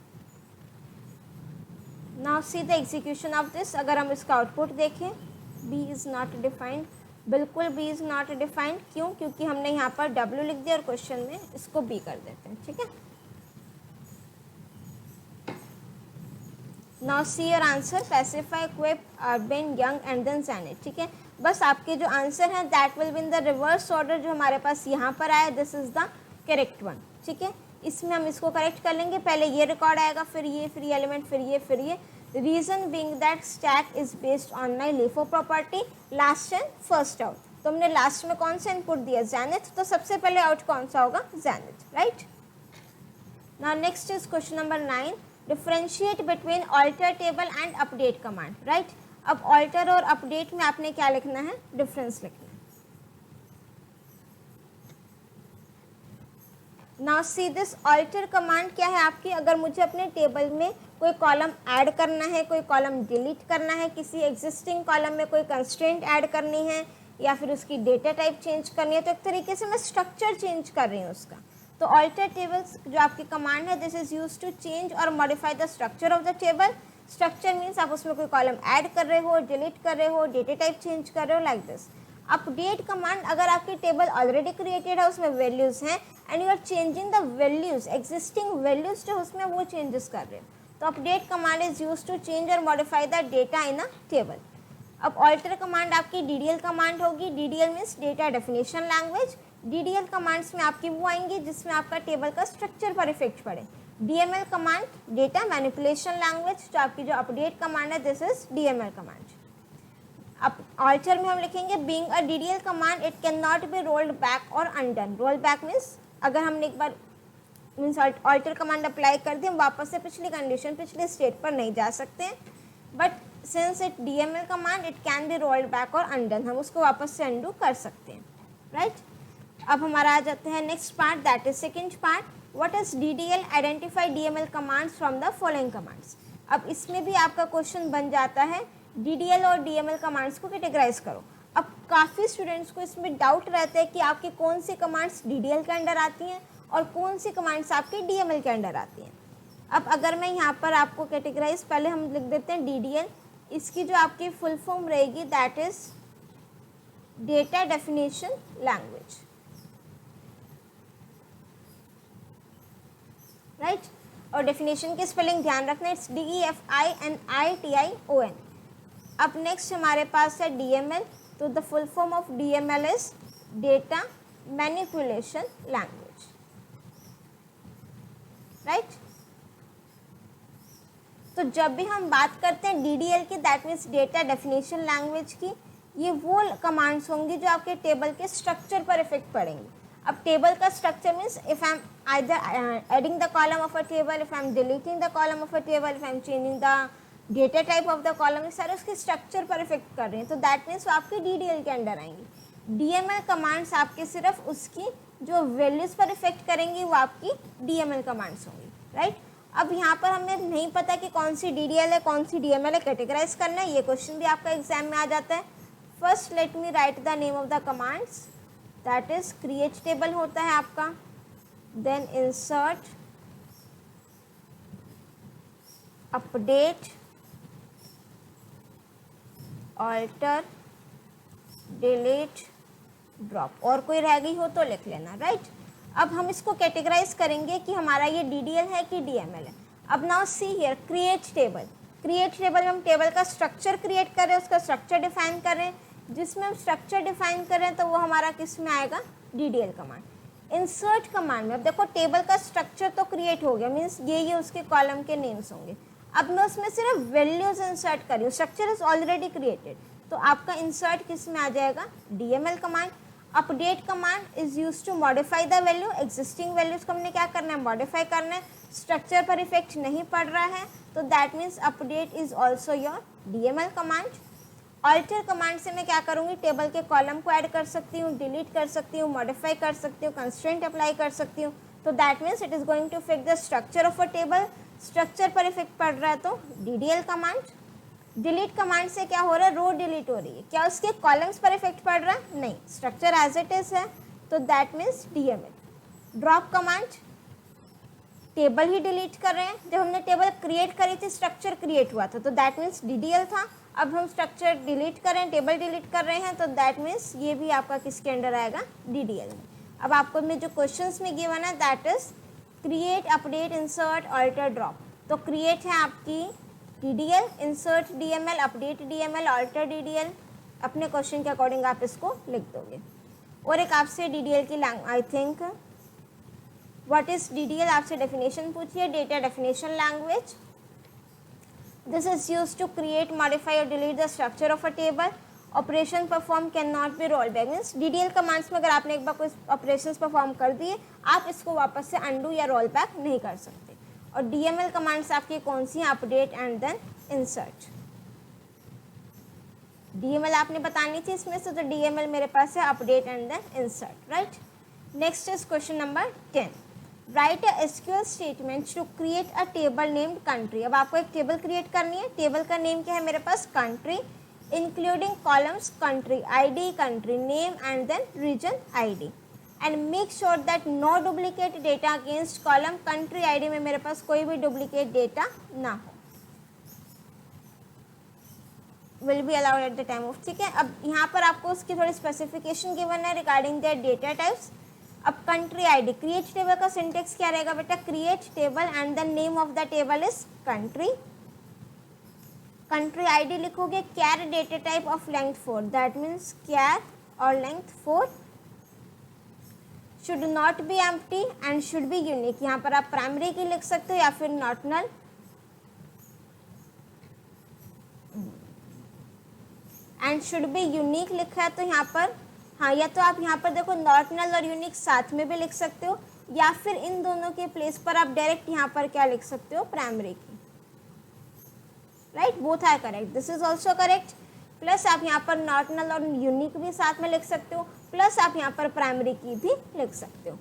Now see the execution of this. अगर हम इसका आउटपुट देखें, बी इज़ नॉट डिफाइंड, बिल्कुल बी इज़ नॉट डिफाइंड. क्यों? क्योंकि हमने यहाँ पर डब्ल्यू लिख दिया और क्वेश्चन में इसको बी कर देते हैं. ठीक है. Now see your answer, pacify, quip, urban, young and then Janet. ठीक है. बस आपके जो आंसर हैं that will be in the reverse order जो हमारे पास यहाँ पर आया. This is the correct one. ठीक है. इसमें हम इसको करेक्ट कर लेंगे. पहले ये रिकॉर्ड आएगा, फिर ये, फिर ये एलिमेंट, फिर ये, फिर ये. Reason being that stack is based on my LIFO property, last and first out. तो हमने लास्ट में कौन सा इनपुट दिया? जैनेट. तो सबसे पहले आउट कौन सा होगा? Janet. Right. Now next is question number 9. Differentiate between alter table and update command. Right. अब ऑल्टर और अपडेट में आपने क्या लिखना है? डिफरेंस लिखना है. Now see this alter command क्या है आपकी? अगर मुझे अपने टेबल में कोई कॉलम ऐड करना है, कोई कॉलम डिलीट करना है, किसी एग्जिस्टिंग कॉलम में कोई कंस्ट्रेंट ऐड करनी है, या फिर उसकी डेटा टाइप चेंज करनी है, तो एक तरीके से मैं स्ट्रक्चर चेंज कर रही हूँ उसका. तो ऑल्टर टेबल्स जो आपकी कमांड है, this is use to change और modify the structure of the table. Structure means आप उसमें कोई कॉलम ऐड कर रहे हो, डिलीट कर रहे हो, डेटा टाइप चेंज कर रहे हो, लाइक दिस. अपडेट कमांड, अगर आपकी टेबल ऑलरेडी क्रिएटेड है, उसमें वैल्यूज हैं and you are changing the values, existing values जो उसमें वो चेंजेस कर रहे हो. तो update command is use to change और modify the data in a table. अब ऑल्टर कमांड आपकी DDL कमांड होगी. DDL means data definition language. DDL commands में आपकी वो आएंगी जिसमें आपका टेबल का स्ट्रक्चर पर इफेक्ट पड़े. DML command, data manipulation language. तो आपकी जो अपडेट कमांड है, दिस इज DML कमांड. अब ऑल्टर में हम लिखेंगे being a DDL command it can not be rolled back और अनडन. रोल बैक मीन्स अगर हमने एक बार मीन्स ऑल्टर कमांड अप्लाई कर दी, हम वापस से पिछली कंडीशन, पिछले स्टेट पर नहीं जा सकते हैं. But since it DML command it can be rolled back और अनडन, हम उसको वापस से अनडू कर सकते हैं. राइट. अब हमारा आ जाते हैं next part, that is second part. What is DDL? Identify DML commands from the following commands. अब इसमें भी आपका क्वेश्चन बन जाता है DDL और DML कमांड्स को कैटेगराइज करो. अब काफ़ी स्टूडेंट्स को इसमें डाउट रहता है कि आपकी कौन सी कमांड्स DDL के अंडर आती हैं और कौन सी कमांड्स आपकी DML के अंडर आती हैं. अब अगर मैं यहाँ पर आपको कैटेगराइज, पहले हम लिख देते हैं DDL. इसकी जो आपकी फुल फॉर्म रहेगी that is data definition language. Right. और डेफिनेशन की स्पेलिंग ध्यान रखना, इट्स DEFINITION. अब नेक्स्ट हमारे पास है DML. तो the full form of DML is data manipulation language. Right. तो जब भी हम बात करते हैं DDL की, that means data definition language की, ये वो कमांड्स होंगी जो आपके टेबल के स्ट्रक्चर पर इफेक्ट पड़ेंगी. अब टेबल का structure means if I am either adding the column of a table, if I am deleting the column of a table, if I am changing the data type of the column, ये सारे उसके स्ट्रक्चर पर इफेक्ट कर रहे हैं. तो दैट मीन्स वो आपकी DDL के अंडर आएंगी. DML कमांड्स आपके सिर्फ उसकी जो वैल्यूज पर इफेक्ट करेंगी वो आपकी DML कमांड्स होंगी. राइट. अब यहाँ पर हमें नहीं पता कि कौन सी DDL है, कौन सी DML है, कैटेगराइज करना है. ये क्वेश्चन भी आपका एग्जाम में आ जाता है. First let me write the name of the commands. That is create table होता है आपका, then insert, update, alter, delete, drop. और कोई रह गई हो तो लिख लेना. राइट. अब हम इसको कैटेगराइज करेंगे कि हमारा ये DDL है कि DML है. अब now see here, create table. Create table में हम टेबल का स्ट्रक्चर क्रिएट कर रहे हैं, उसका स्ट्रक्चर डिफाइन कर रहे हैं. जिसमें हम स्ट्रक्चर डिफाइन कर रहे हैं तो वो हमारा किस में आएगा? DDL command. इंसर्ट कमांड में अब देखो टेबल का स्ट्रक्चर तो क्रिएट हो गया, मीन्स ये उसके कॉलम के नेम्स होंगे. अब मैं उसमें सिर्फ वैल्यूज इंसर्ट कर रही हूँ, स्ट्रक्चर इज ऑलरेडी क्रिएटेड. तो आपका इंसर्ट किस में आ जाएगा? DML command. Update command is use to modify the value. Existing values को हमने क्या करना है? मॉडिफाई करना है. स्ट्रक्चर पर इफेक्ट नहीं पड़ रहा है, तो that means update is also your DML command. Alter command से मैं क्या करूँगी, टेबल के कॉलम को ऐड कर सकती हूँ, डिलीट कर सकती हूँ, मॉडिफाई कर सकती हूँ, कंस्ट्रेंट अप्लाई कर सकती हूँ। तो that means it is going to effect the structure of a table. Structure पर इफेक्ट पड़ रहा है तो DDL कमांड। डिलीट कमांड से क्या हो रहा है, रो डिलीट हो रही है, क्या उसके कॉलम्स पर इफेक्ट पड़ रहा है, नहीं, स्ट्रक्चर एज इट इज है, तो that means DML। Drop command, table he delete कर रहे हैं, जब हमने टेबल क्रिएट करी थी स्ट्रक्चर क्रिएट हुआ था, तो दैट मीन्स DDL था। अब हम स्ट्रक्चर डिलीट कर रहे हैं, टेबल डिलीट कर रहे हैं, तो दैट मीन्स ये भी आपका किसके अंडर आएगा, DDL में। अब आपको में जो क्वेश्चंस में गिवन है that is create, update, insert, alter, drop. तो क्रिएट है आपकी DDL, insert DML, update DML, alter DDL। अपने क्वेश्चन के अकॉर्डिंग आप इसको लिख दोगे। और एक आपसे DDL की I think what is DDL आपसे डेफिनेशन पूछिए, data definition language. This is used to create, modify और delete the structure of a table. Operation perform can not be roll back, means DDL commands में अगर आपने एक बार कोई ऑपरेशन परफॉर्म कर दिए, आप इसको वापस से अंडू या रोल बैक नहीं कर सकते। और DML कमांड्स आपकी कौन सी हैं, update and then insert. DML आपने बतानी थी इसमें से, तो DML मेरे पास है update and then insert, right. Next is question number 10। Write a SQL statement to create a table named country. अब आपको एक टेबल क्रिएट करनी है, टेबल का नेम क्या है मेरे पास, country, including columns country ID, country name and then region ID, and make sure that no duplicate data against column country ID में मेरे पास कोई भी डुप्लीकेट डेटा ना हो, will be allowed at the time of, ठीक है। अब यहाँ पर आपको उसकी थोड़ी स्पेसिफिकेशन गिवन है रिगार्डिंग द डेटा टाइप्स। अब कंट्री ID, क्रिएट टेबल का सिंटेक्स क्या रहेगा बेटा, create table and the name of the table is country. Country ID लिखोगे, char data type of length 4, that means char और length 4, should not be empty and should be unique. यहाँ पर आप प्राइमरी की लिख सकते हो या फिर not null. And should be unique लिखा है तो यहाँ पर हाँ, या तो आप यहाँ पर देखो नॉट नल और यूनिक साथ में भी लिख सकते हो, या फिर इन दोनों के प्लेस पर आप डायरेक्ट यहाँ पर क्या लिख सकते हो, primary key, right, both are correct, this is also correct. Plus आप यहाँ पर नॉट नल और यूनिक भी साथ में लिख सकते हो, प्लस आप यहाँ पर प्राइमरी की भी लिख सकते हो।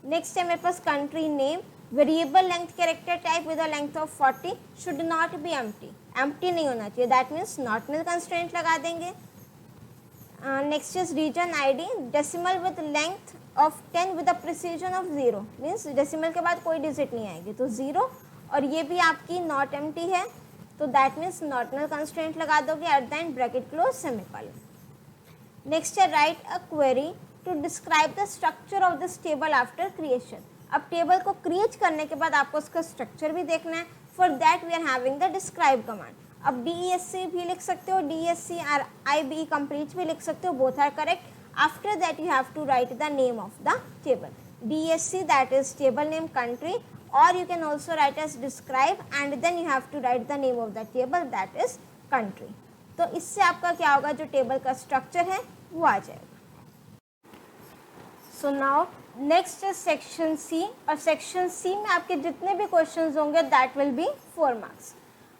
नेक्स्ट है मेरे पास country name, variable length character type with a length of 40, should not be empty नहीं होना चाहिए, that means not null constraint लगा देंगे। Next is region ID, decimal with length of 10 with a precision of 0, means decimal के बाद कोई डिजिट नहीं आएगी तो 0, और ये भी आपकी नॉट एम्प्टी है, तो that means not null constraint लगा दोगे, at the end bracket close semicolon. Next है write a query to describe the structure of this table after creation. अब टेबल को क्रिएट करने के बाद आपको उसका स्ट्रक्चर भी देखना है, for that we are having the describe command. अब DESC भी लिख सकते हो, DSC और IBE कंप्लीट भी लिख सकते हो, both are correct. After that you have to write the name of the table, DSC that is table name country, or you can also write as describe and then you have to write the name of the table that is country। तो इससे आपका क्या होगा, जो टेबल का स्ट्रक्चर है वो आ जाएगा। So now next is section C, और सेक्शन C में आपके जितने भी क्वेश्चंस होंगे दैट विल बी 4 मार्क्स।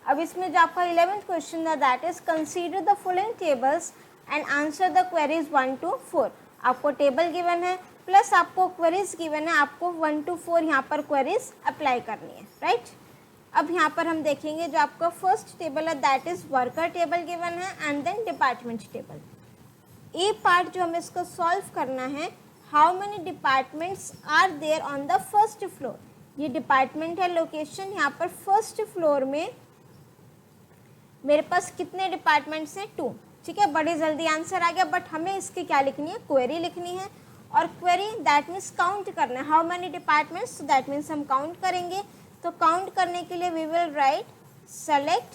अब इसमें जो आपका 11th क्वेश्चन है that is consider the following tables and answer the queries 1 to 4। आपको टेबल गिवन है प्लस आपको क्वेरीज गिवन है, आपको 1 to 4 यहाँ पर क्वेरीज अप्लाई करनी है, राइट। अब यहाँ पर हम देखेंगे जो आपका फर्स्ट टेबल है that is worker table given है and then department table. A part जो हमें इसको सॉल्व करना है, how many departments are there on the first floor. ये डिपार्टमेंट है, लोकेशन यहाँ पर फर्स्ट फ्लोर में मेरे पास कितने डिपार्टमेंट्स हैं, 2, ठीक है। बड़ी जल्दी आंसर आ गया, बट हमें इसकी क्या लिखनी है, क्वेरी लिखनी है, और क्वेरी दैट मीन्स काउंट करना है, how many departments, that means हम काउंट करेंगे। तो काउंट करने के लिए we will write select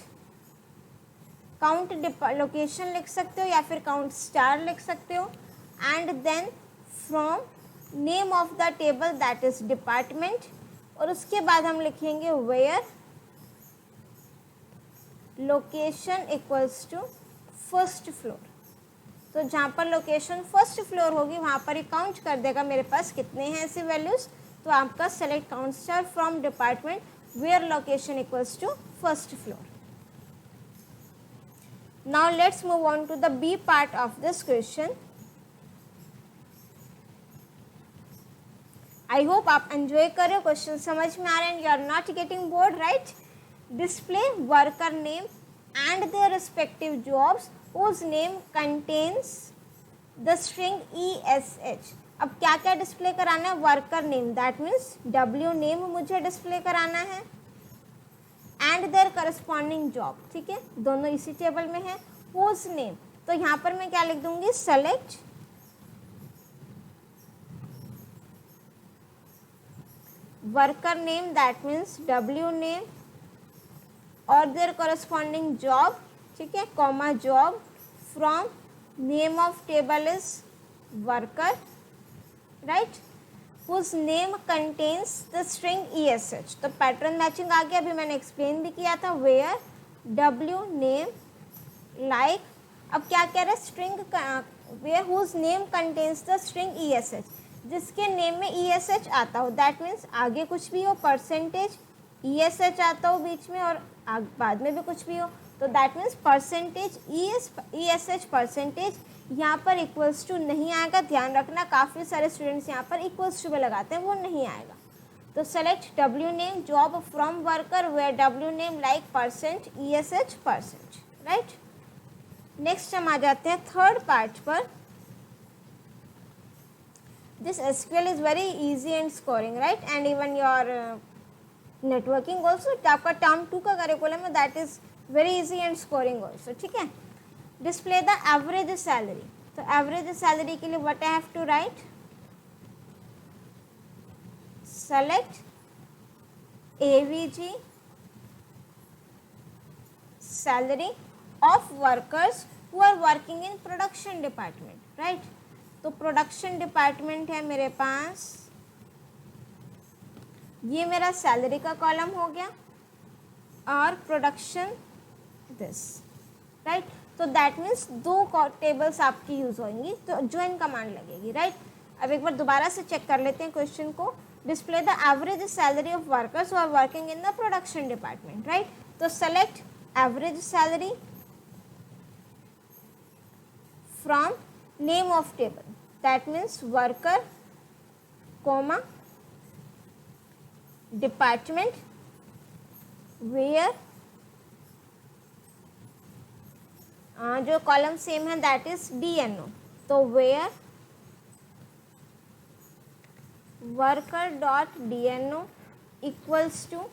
count location लिख सकते हो या फिर काउंट स्टार लिख सकते हो, and then from name of the table that is department, और उसके बाद हम लिखेंगे where location equals to first floor. तो जहाँ पर लोकेशन फर्स्ट फ्लोर होगी वहाँ पर ही काउंट कर देगा मेरे पास कितने हैं ऐसी वैल्यूज़। तो आपका select count star from department where location equals to first floor. Now let's move on to the B part of this question. I hope आप एंजॉय कर रहे हो, क्वेश्चन समझ में आ रहे हैं, you are not getting bored, right. Display worker name and their respective jobs whose name contains the string ESH। अब क्या क्या डिस्प्ले कराना है? Worker name, that means W name मुझे डिस्प्ले कराना है, एंड देयर करस्पॉन्डिंग जॉब, ठीक है, दोनों इसी टेबल में है। whose नेम, तो यहाँ पर मैं क्या लिख दूंगी? Select worker name, that means W name, और देयर करस्पॉन्डिंग जॉब, ठीक है, comma job from name of table is worker, right, whose name contains the string ESH। तो पैटर्न मैचिंग आ गया, अभी मैंने एक्सप्लेन भी किया था, वेयर W नेम लाइक, अब क्या कह रहे हैं? String, where whose name contains the string ESH, जिसके नेम में ESH आता हो, दैट मीन्स आगे कुछ भी हो, परसेंटेज ESH आता हो बीच में, और बाद में भी कुछ भी हो, तो that means percentage ESH percentage यहाँ पर इक्वल्स टू नहीं आएगा। ध्यान रखना, काफ़ी सारे स्टूडेंट्स यहाँ पर इक्वल्स टू भी लगाते हैं, वो नहीं आएगा। तो select W name job from worker where W name like percent ESH percent, right. Next हम आ जाते हैं थर्ड पार्ट पर। This SQL is very easy and scoring, right, and even your networking also, आपका टर्म 2 का करिकुलम है, that is very easy and scoring also, ठीक है। डिस्प्ले द एवरेज सैलरी, तो एवरेज सैलरी के लिए what I have to write? Select AVG salary of workers who are working in production department, right. तो प्रोडक्शन डिपार्टमेंट है मेरे पास, ये मेरा सैलरी का कॉलम हो गया, और प्रोडक्शन दिस, राइट। तो दैट मीन्स दो टेबल्स आपकी यूज होंगी, तो ज्वाइन कमांड लगेगी, राइट। अब एक बार दोबारा से चेक कर लेते हैं क्वेश्चन को। Display the average salary of workers who are working in the production department, right. तो select average salary from name of table, that means worker comma department where, जो कॉलम सेम है दैट इज DNO, तो where worker dot DNO equals to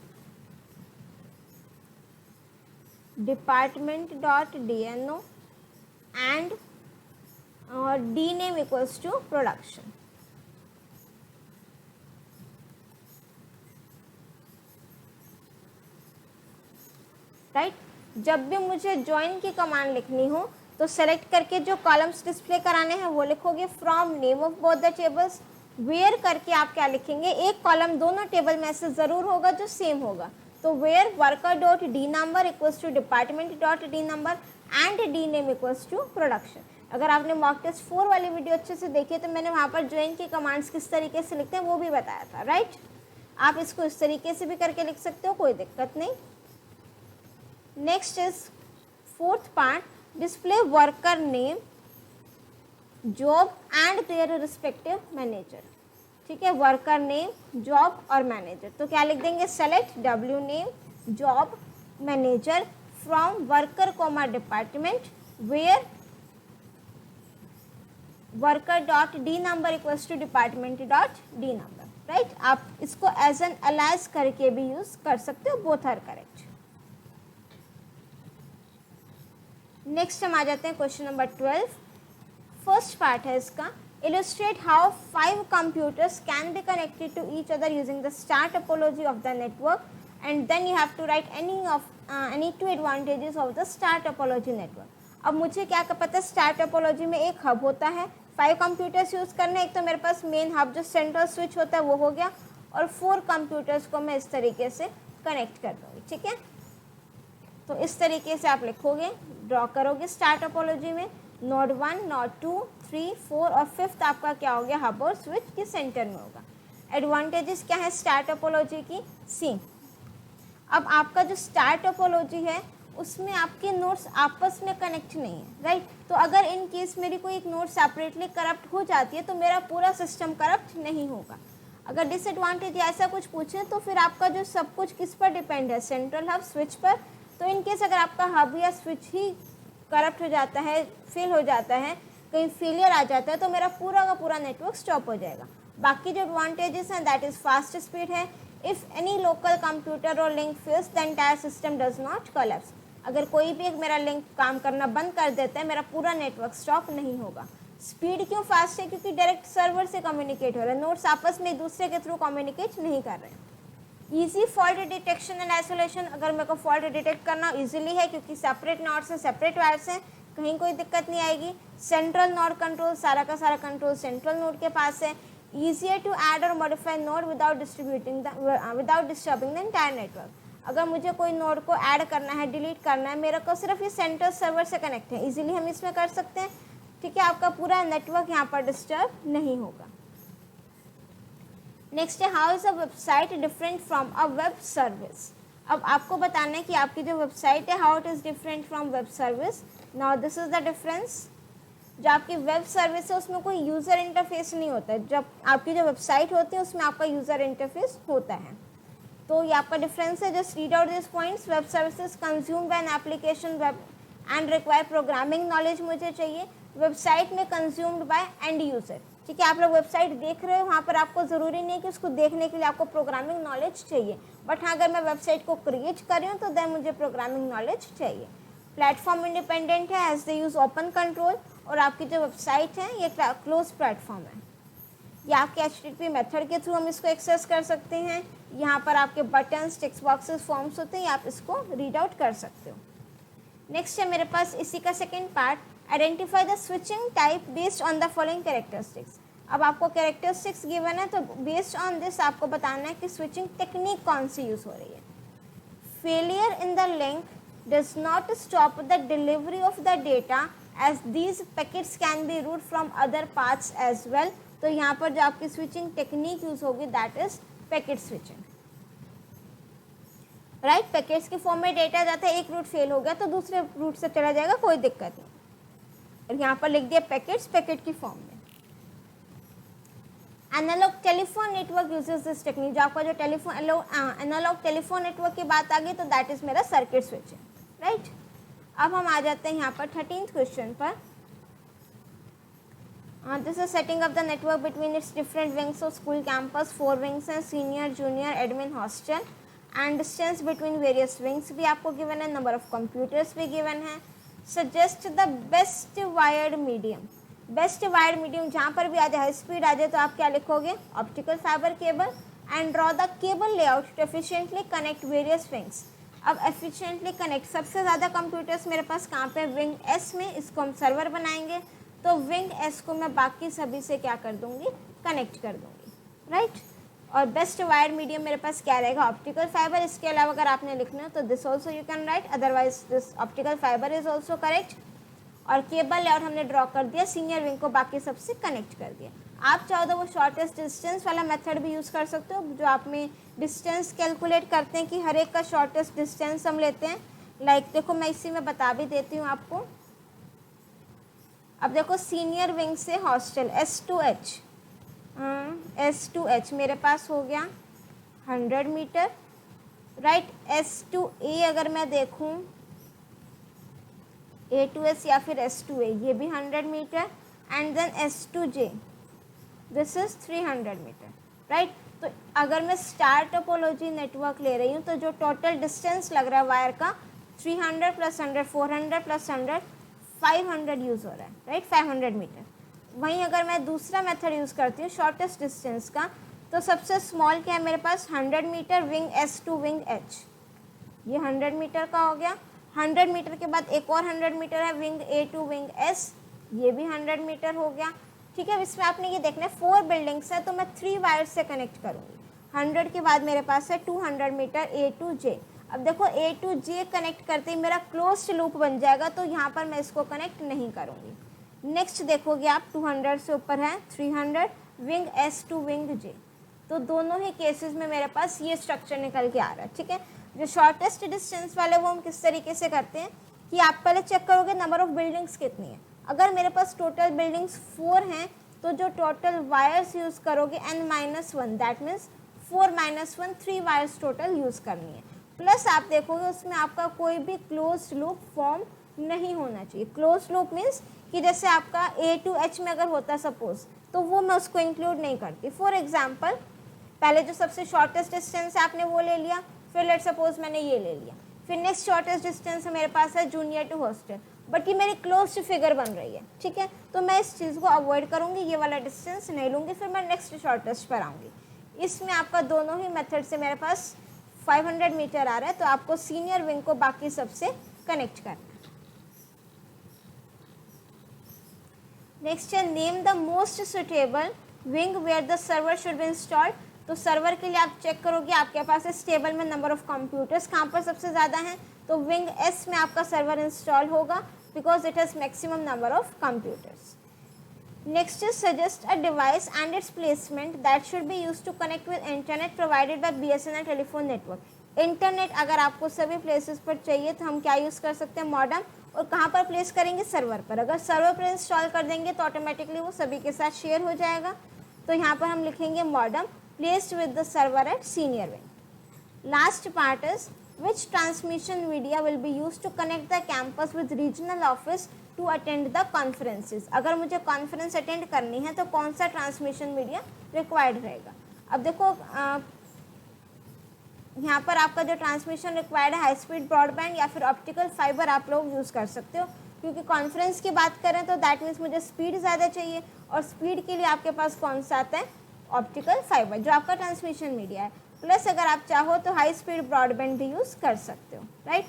department dot DNO and और D name equals to production, right. जब भी मुझे ज्वाइन की कमांड लिखनी हो तो सेलेक्ट करके जो कॉलम्स डिस्प्ले कराने हैं वो लिखोगे from name of both the tables, where करके आप क्या लिखेंगे? एक कॉलम दोनों टेबल में से ज़रूर होगा जो सेम होगा, तो where worker dot D number equals to department dot D number and D name equals to production. अगर आपने मॉक टेस्ट 4 वाली वीडियो अच्छे से देखी तो मैंने वहाँ पर ज्वाइन की कमांड्स किस तरीके से लिखते हैं वो भी बताया था, राइट। आप इसको इस तरीके से भी करके लिख सकते हो, कोई दिक्कत नहीं। Next is fourth part, display worker name job and their respective manager, ठीक है, वर्कर नेम जॉब और मैनेजर। तो क्या लिख देंगे? Select W name job manager from worker comma department where worker dot D number equals to department dot D number, right. आप इसको एज एन अलाइज करके भी यूज कर सकते हो, बोथ आर करेक्ट। नेक्स्ट हम आ जाते हैं क्वेश्चन नंबर 12। फर्स्ट पार्ट है इसका, illustrate how 5 computers can be connected to each other using the star topology of the network, and then you have to write any 2 advantages of the star topology network। अब मुझे क्या पता है, स्टार टोपोलॉजी में एक हब होता है, 5 कंप्यूटर्स यूज़ करने, एक तो मेरे पास मेन हब जो सेंट्रल स्विच होता है वो हो गया, और 4 कंप्यूटर्स को मैं इस तरीके से कनेक्ट कर दूँगी, ठीक है। तो इस तरीके से आप लिखोगे, ड्रॉ करोगे स्टार टोपोलॉजी में, नोड 1, नोड 2, 3, 4 और 5th आपका क्या हो गया, हब और स्विच के सेंटर में होगा। एडवांटेजेस क्या है स्टार टोपोलॉजी की? सी, अब आपका जो स्टार टोपोलॉजी है उसमें आपके नोड्स आपस में कनेक्ट नहीं है, राइट। तो अगर इन केस मेरी कोई एक नोड सेपरेटली करप्ट हो जाती है तो मेरा पूरा सिस्टम करप्ट नहीं होगा। अगर डिसएडवांटेज या ऐसा कुछ पूछे तो फिर आपका जो सब कुछ किस पर डिपेंड है, सेंट्रल हब स्विच पर। तो इन केस अगर आपका हब या स्विच ही करप्ट हो जाता है, फेल हो जाता है, कहीं फेलियर आ जाता है, तो मेरा पूरा का पूरा नेटवर्क स्टॉप हो जाएगा। बाकी जो एडवांटेजेस हैं दैट इज़ फास्ट स्पीड है। इफ़ एनी लोकल कंप्यूटर और link fails the entire system does not collapse. अगर कोई भी एक मेरा लिंक काम करना बंद कर देता है, मेरा पूरा नेटवर्क स्टॉप नहीं होगा। स्पीड क्यों फास्ट है? क्योंकि डायरेक्ट सर्वर से कम्युनिकेट हो रहा है, नोड्स आपस में एक दूसरे के थ्रू कम्युनिकेट नहीं कर रहे हैं। Easy fault detection and isolation, अगर मेरे को फॉल्ट डिटेक्ट करना ईजिली है क्योंकि सेपरेट नोड्स हैं, सेपरेट वायर्स हैं, कहीं कोई दिक्कत नहीं आएगी। सेंट्रल नोड कंट्रोल, सारा का सारा कंट्रोल सेंट्रल नोड के पास है। ईजियर टू ऐड और modify node without disturbing the entire network. अगर मुझे कोई नोड को ऐड करना है, डिलीट करना है, मेरे को सिर्फ ये सेंट्रल सर्वर से कनेक्ट है, इजीली हम इसमें कर सकते हैं, ठीक है। आपका पूरा नेटवर्क यहाँ पर डिस्टर्ब नहीं होगा। नेक्स्ट है how is a website different from a web service. अब आपको बताना है कि आपकी जो वेबसाइट है how it is different from web service. Now this is the difference. जो आपकी वेब सर्विस है उसमें कोई यूज़र इंटरफेस नहीं होता है, जब आपकी जो वेबसाइट होती है उसमें आपका यूज़र इंटरफेस होता है। तो ये आपका डिफरेंस है। Just read out this points. Web services consume by an application web and require programming knowledge मुझे चाहिए। वेबसाइट में कंज्यूम्ड बाय एंड यूज़र, ठीक है। आप लोग वेबसाइट देख रहे हो, वहाँ पर आपको ज़रूरी नहीं कि उसको देखने के लिए आपको प्रोग्रामिंग नॉलेज चाहिए, बट हाँ अगर मैं वेबसाइट को क्रिएट कर रही हूँ तो देन मुझे प्रोग्रामिंग नॉलेज चाहिए। प्लेटफॉर्म इंडिपेंडेंट है as they use open control, और आपकी जो वेबसाइट है ये क्लोज प्लेटफॉर्म है। या आपके HTTP मेथड के थ्रू हम इसको एक्सेस कर सकते हैं। यहाँ पर आपके बटन्स, टेक्स्ट बॉक्सेस, फॉर्म्स होते हैं, आप इसको रीड आउट कर सकते हो। नेक्स्ट है मेरे पास इसी का second part, identify the switching type based on the following characteristics. अब आपको कैरेक्टरिस्टिक्स गिवन है तो बेस्ड ऑन दिस आपको बताना है कि स्विचिंग टेक्निक कौन सी यूज़ हो रही है। Failure in the link does not stop the delivery of the data as these packets can be route from other parts as well. तो यहाँ पर जो आपकी स्विचिंग टेक्निक यूज होगी that is packet switching, right. Packets के फॉर्म में डेटा जाता है, एक रूट फेल हो गया तो दूसरे रूट से चला जाएगा, कोई दिक्कत नहीं। और यहाँ पर लिख दिया पैकेट्स, पैकेट की फॉर्म में। Analog telephone network uses this technique. जो आपका जो टेलीफोन एनालॉग टेलीफोन नेटवर्क की बात आ गई तो दैट इज मेरा सर्किट स्विचिंग, राइट। अब हम आ जाते हैं यहाँ पर 13th क्वेश्चन पर। This is setting up the network between its different wings of school campus. 4 wings हैं, senior, junior, admin, hostel, and distance between various wings भी आपको गिवन है, नंबर ऑफ कंप्यूटर्स भी गिवन है। Suggest the best wired medium. Best wired medium जहाँ पर भी आ जाए, हाई स्पीड आ जाए तो आप क्या लिखोगे, optical fibre cable. And draw the cable layout to efficiently connect various wings. अब एफिशिएंटली कनेक्ट, सबसे ज़्यादा कंप्यूटर्स मेरे पास कहाँ पे, विंग एस में, इसको हम सर्वर बनाएंगे तो विंग एस को मैं बाकी सभी से क्या कर दूंगी, कनेक्ट कर दूंगी, राइट। और बेस्ट वायर मीडियम मेरे पास क्या रहेगा, ऑप्टिकल फाइबर। इसके अलावा अगर आपने लिखना है तो this also you can right, otherwise this optical fibre is also correct. और केबल लेआउट हमने ड्रॉ कर दिया, सीनियर विंग को बाकी सबसे कनेक्ट कर दिया। आप चाहो तो वो शॉर्टेस्ट डिस्टेंस वाला मेथड भी यूज़ कर सकते हो, जो आप में डिस्टेंस कैलकुलेट करते हैं कि हर एक का शॉर्टेस्ट डिस्टेंस हम लेते हैं। लाइक देखो मैं इसी में बता भी देती हूँ आपको। अब देखो सीनियर विंग से हॉस्टल S2H मेरे पास हो गया 100 मीटर, राइट। S2A अगर मैं देखूँ, A2S या फिर S2A ये भी 100 metre, and then S2J this is 300 metre, right. तो अगर मैं स्टार टोपोलॉजी नेटवर्क ले रही हूँ तो जो टोटल डिस्टेंस लग रहा है वायर का 300 + 100 400 + 100 500 यूज़ हो रहा है, राइट, 500 मीटर। वहीं अगर मैं दूसरा मेथड यूज़ करती हूँ शॉर्टेस्ट डिस्टेंस का, तो सबसे स्मॉल क्या है मेरे पास 100 metre, wing S2 wing H, ये 100 मीटर का हो गया। 100 मीटर के बाद एक और 100 मीटर है, विंग A2 विंग S, ये भी 100 मीटर हो गया, ठीक है। इसमें आपने ये देखना है 4 बिल्डिंग्स है तो मैं 3 वायर से कनेक्ट करूँगी। 100 के बाद मेरे पास है 200 मीटर A2J। अब देखो A2J कनेक्ट करते ही मेरा क्लोज्ड लूप बन जाएगा, तो यहाँ पर मैं इसको कनेक्ट नहीं करूँगी। नेक्स्ट देखोगे आप 200 से ऊपर है 300, विंग S2 विंग J। तो दोनों ही केसेस में मेरे पास ये स्ट्रक्चर निकल के आ रहा है, ठीक है। जो शॉर्टेस्ट डिस्टेंस वाले वो हम किस तरीके से करते हैं कि आप पहले चेक करोगे नंबर ऑफ बिल्डिंग्स कितनी है। अगर मेरे पास टोटल बिल्डिंग्स 4 हैं तो जो टोटल वायर्स यूज़ करोगे n-1, that means 4-1 3 wires total use करनी है। प्लस आप देखोगे उसमें आपका कोई भी क्लोज लूप फॉर्म नहीं होना चाहिए। क्लोज लूप मीन्स कि जैसे आपका A to H में अगर होता सपोज, तो वो मैं उसको इंक्लूड नहीं करती। फॉर एग्जाम्पल पहले जो सबसे शॉर्टेस्ट डिस्टेंस है आपने वो ले लिया, फिर लेट सपोज मैंने ये ले लिया, फिर नेक्स्ट शॉर्टेस्ट डिस्टेंस मेरे पास है जूनियर टू हॉस्टल, बट ये मेरी क्लोज फिगर बन रही है, ठीक है। तो मैं इस चीज़ को अवॉइड करूँगी, ये वाला डिस्टेंस नहीं लूँगी, फिर मैं नेक्स्ट शॉर्टेस्ट पर आऊँगी। इसमें आपका दोनों ही मेथड से मेरे पास 500 मीटर आ रहा है, तो आपको सीनियर विंग को बाकी सबसे कनेक्ट करना है। नेक्स्ट है name the most suitable wing where the server should be installed. तो सर्वर के लिए आप चेक करोगे आपके पास इस टेबल में नंबर ऑफ कंप्यूटर्स कहाँ पर सबसे ज़्यादा हैं, तो विंग एस में आपका सर्वर इंस्टॉल होगा because it has maximum number of computers. Next is suggest a device and its placement that should be use to connect with internet provided by BSNL telephone network. Internet अगर आपको सभी प्लेसेस पर चाहिए तो हम क्या यूज़ कर सकते हैं, मॉडेम। और कहाँ पर प्लेस करेंगे, सर्वर पर। अगर सर्वर पर इंस्टॉल कर देंगे तो ऑटोमेटिकली वो सभी के साथ शेयर हो जाएगा। तो यहाँ पर हम लिखेंगे modem placed with the server at senior wing. Last part is which transmission media will be used to connect the campus with regional office to attend the conferences। अगर मुझे कॉन्फ्रेंस अटेंड करनी है तो कौन सा ट्रांसमिशन मीडिया रिक्वायर्ड रहेगा। अब देखो यहाँ पर आपका जो ट्रांसमिशन रिक्वायर्ड है हाई स्पीड ब्रॉडबैंड या फिर ऑप्टिकल फाइबर आप लोग यूज़ कर सकते हो, क्योंकि कॉन्फ्रेंस की बात करें तो दैट मीन्स मुझे स्पीड ज़्यादा चाहिए, और स्पीड के लिए आपके पास कौन सा आता है, ऑप्टिकल फाइबर जो आपका ट्रांसमिशन मीडिया है। प्लस अगर आप चाहो तो हाई स्पीड ब्रॉडबैंड भी यूज़ कर सकते हो, right.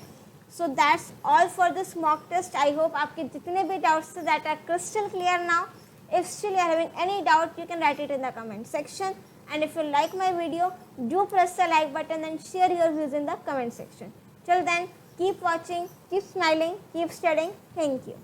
So that's all for this mock test. I hope आपके जितने भी डाउट्स थे that are crystal clear now. If still you are having any doubt you can write it in the comment section, and if you like my video do press the like button and share your views in the comment section. Till then keep watching, keep smiling, keep studying. Thank you.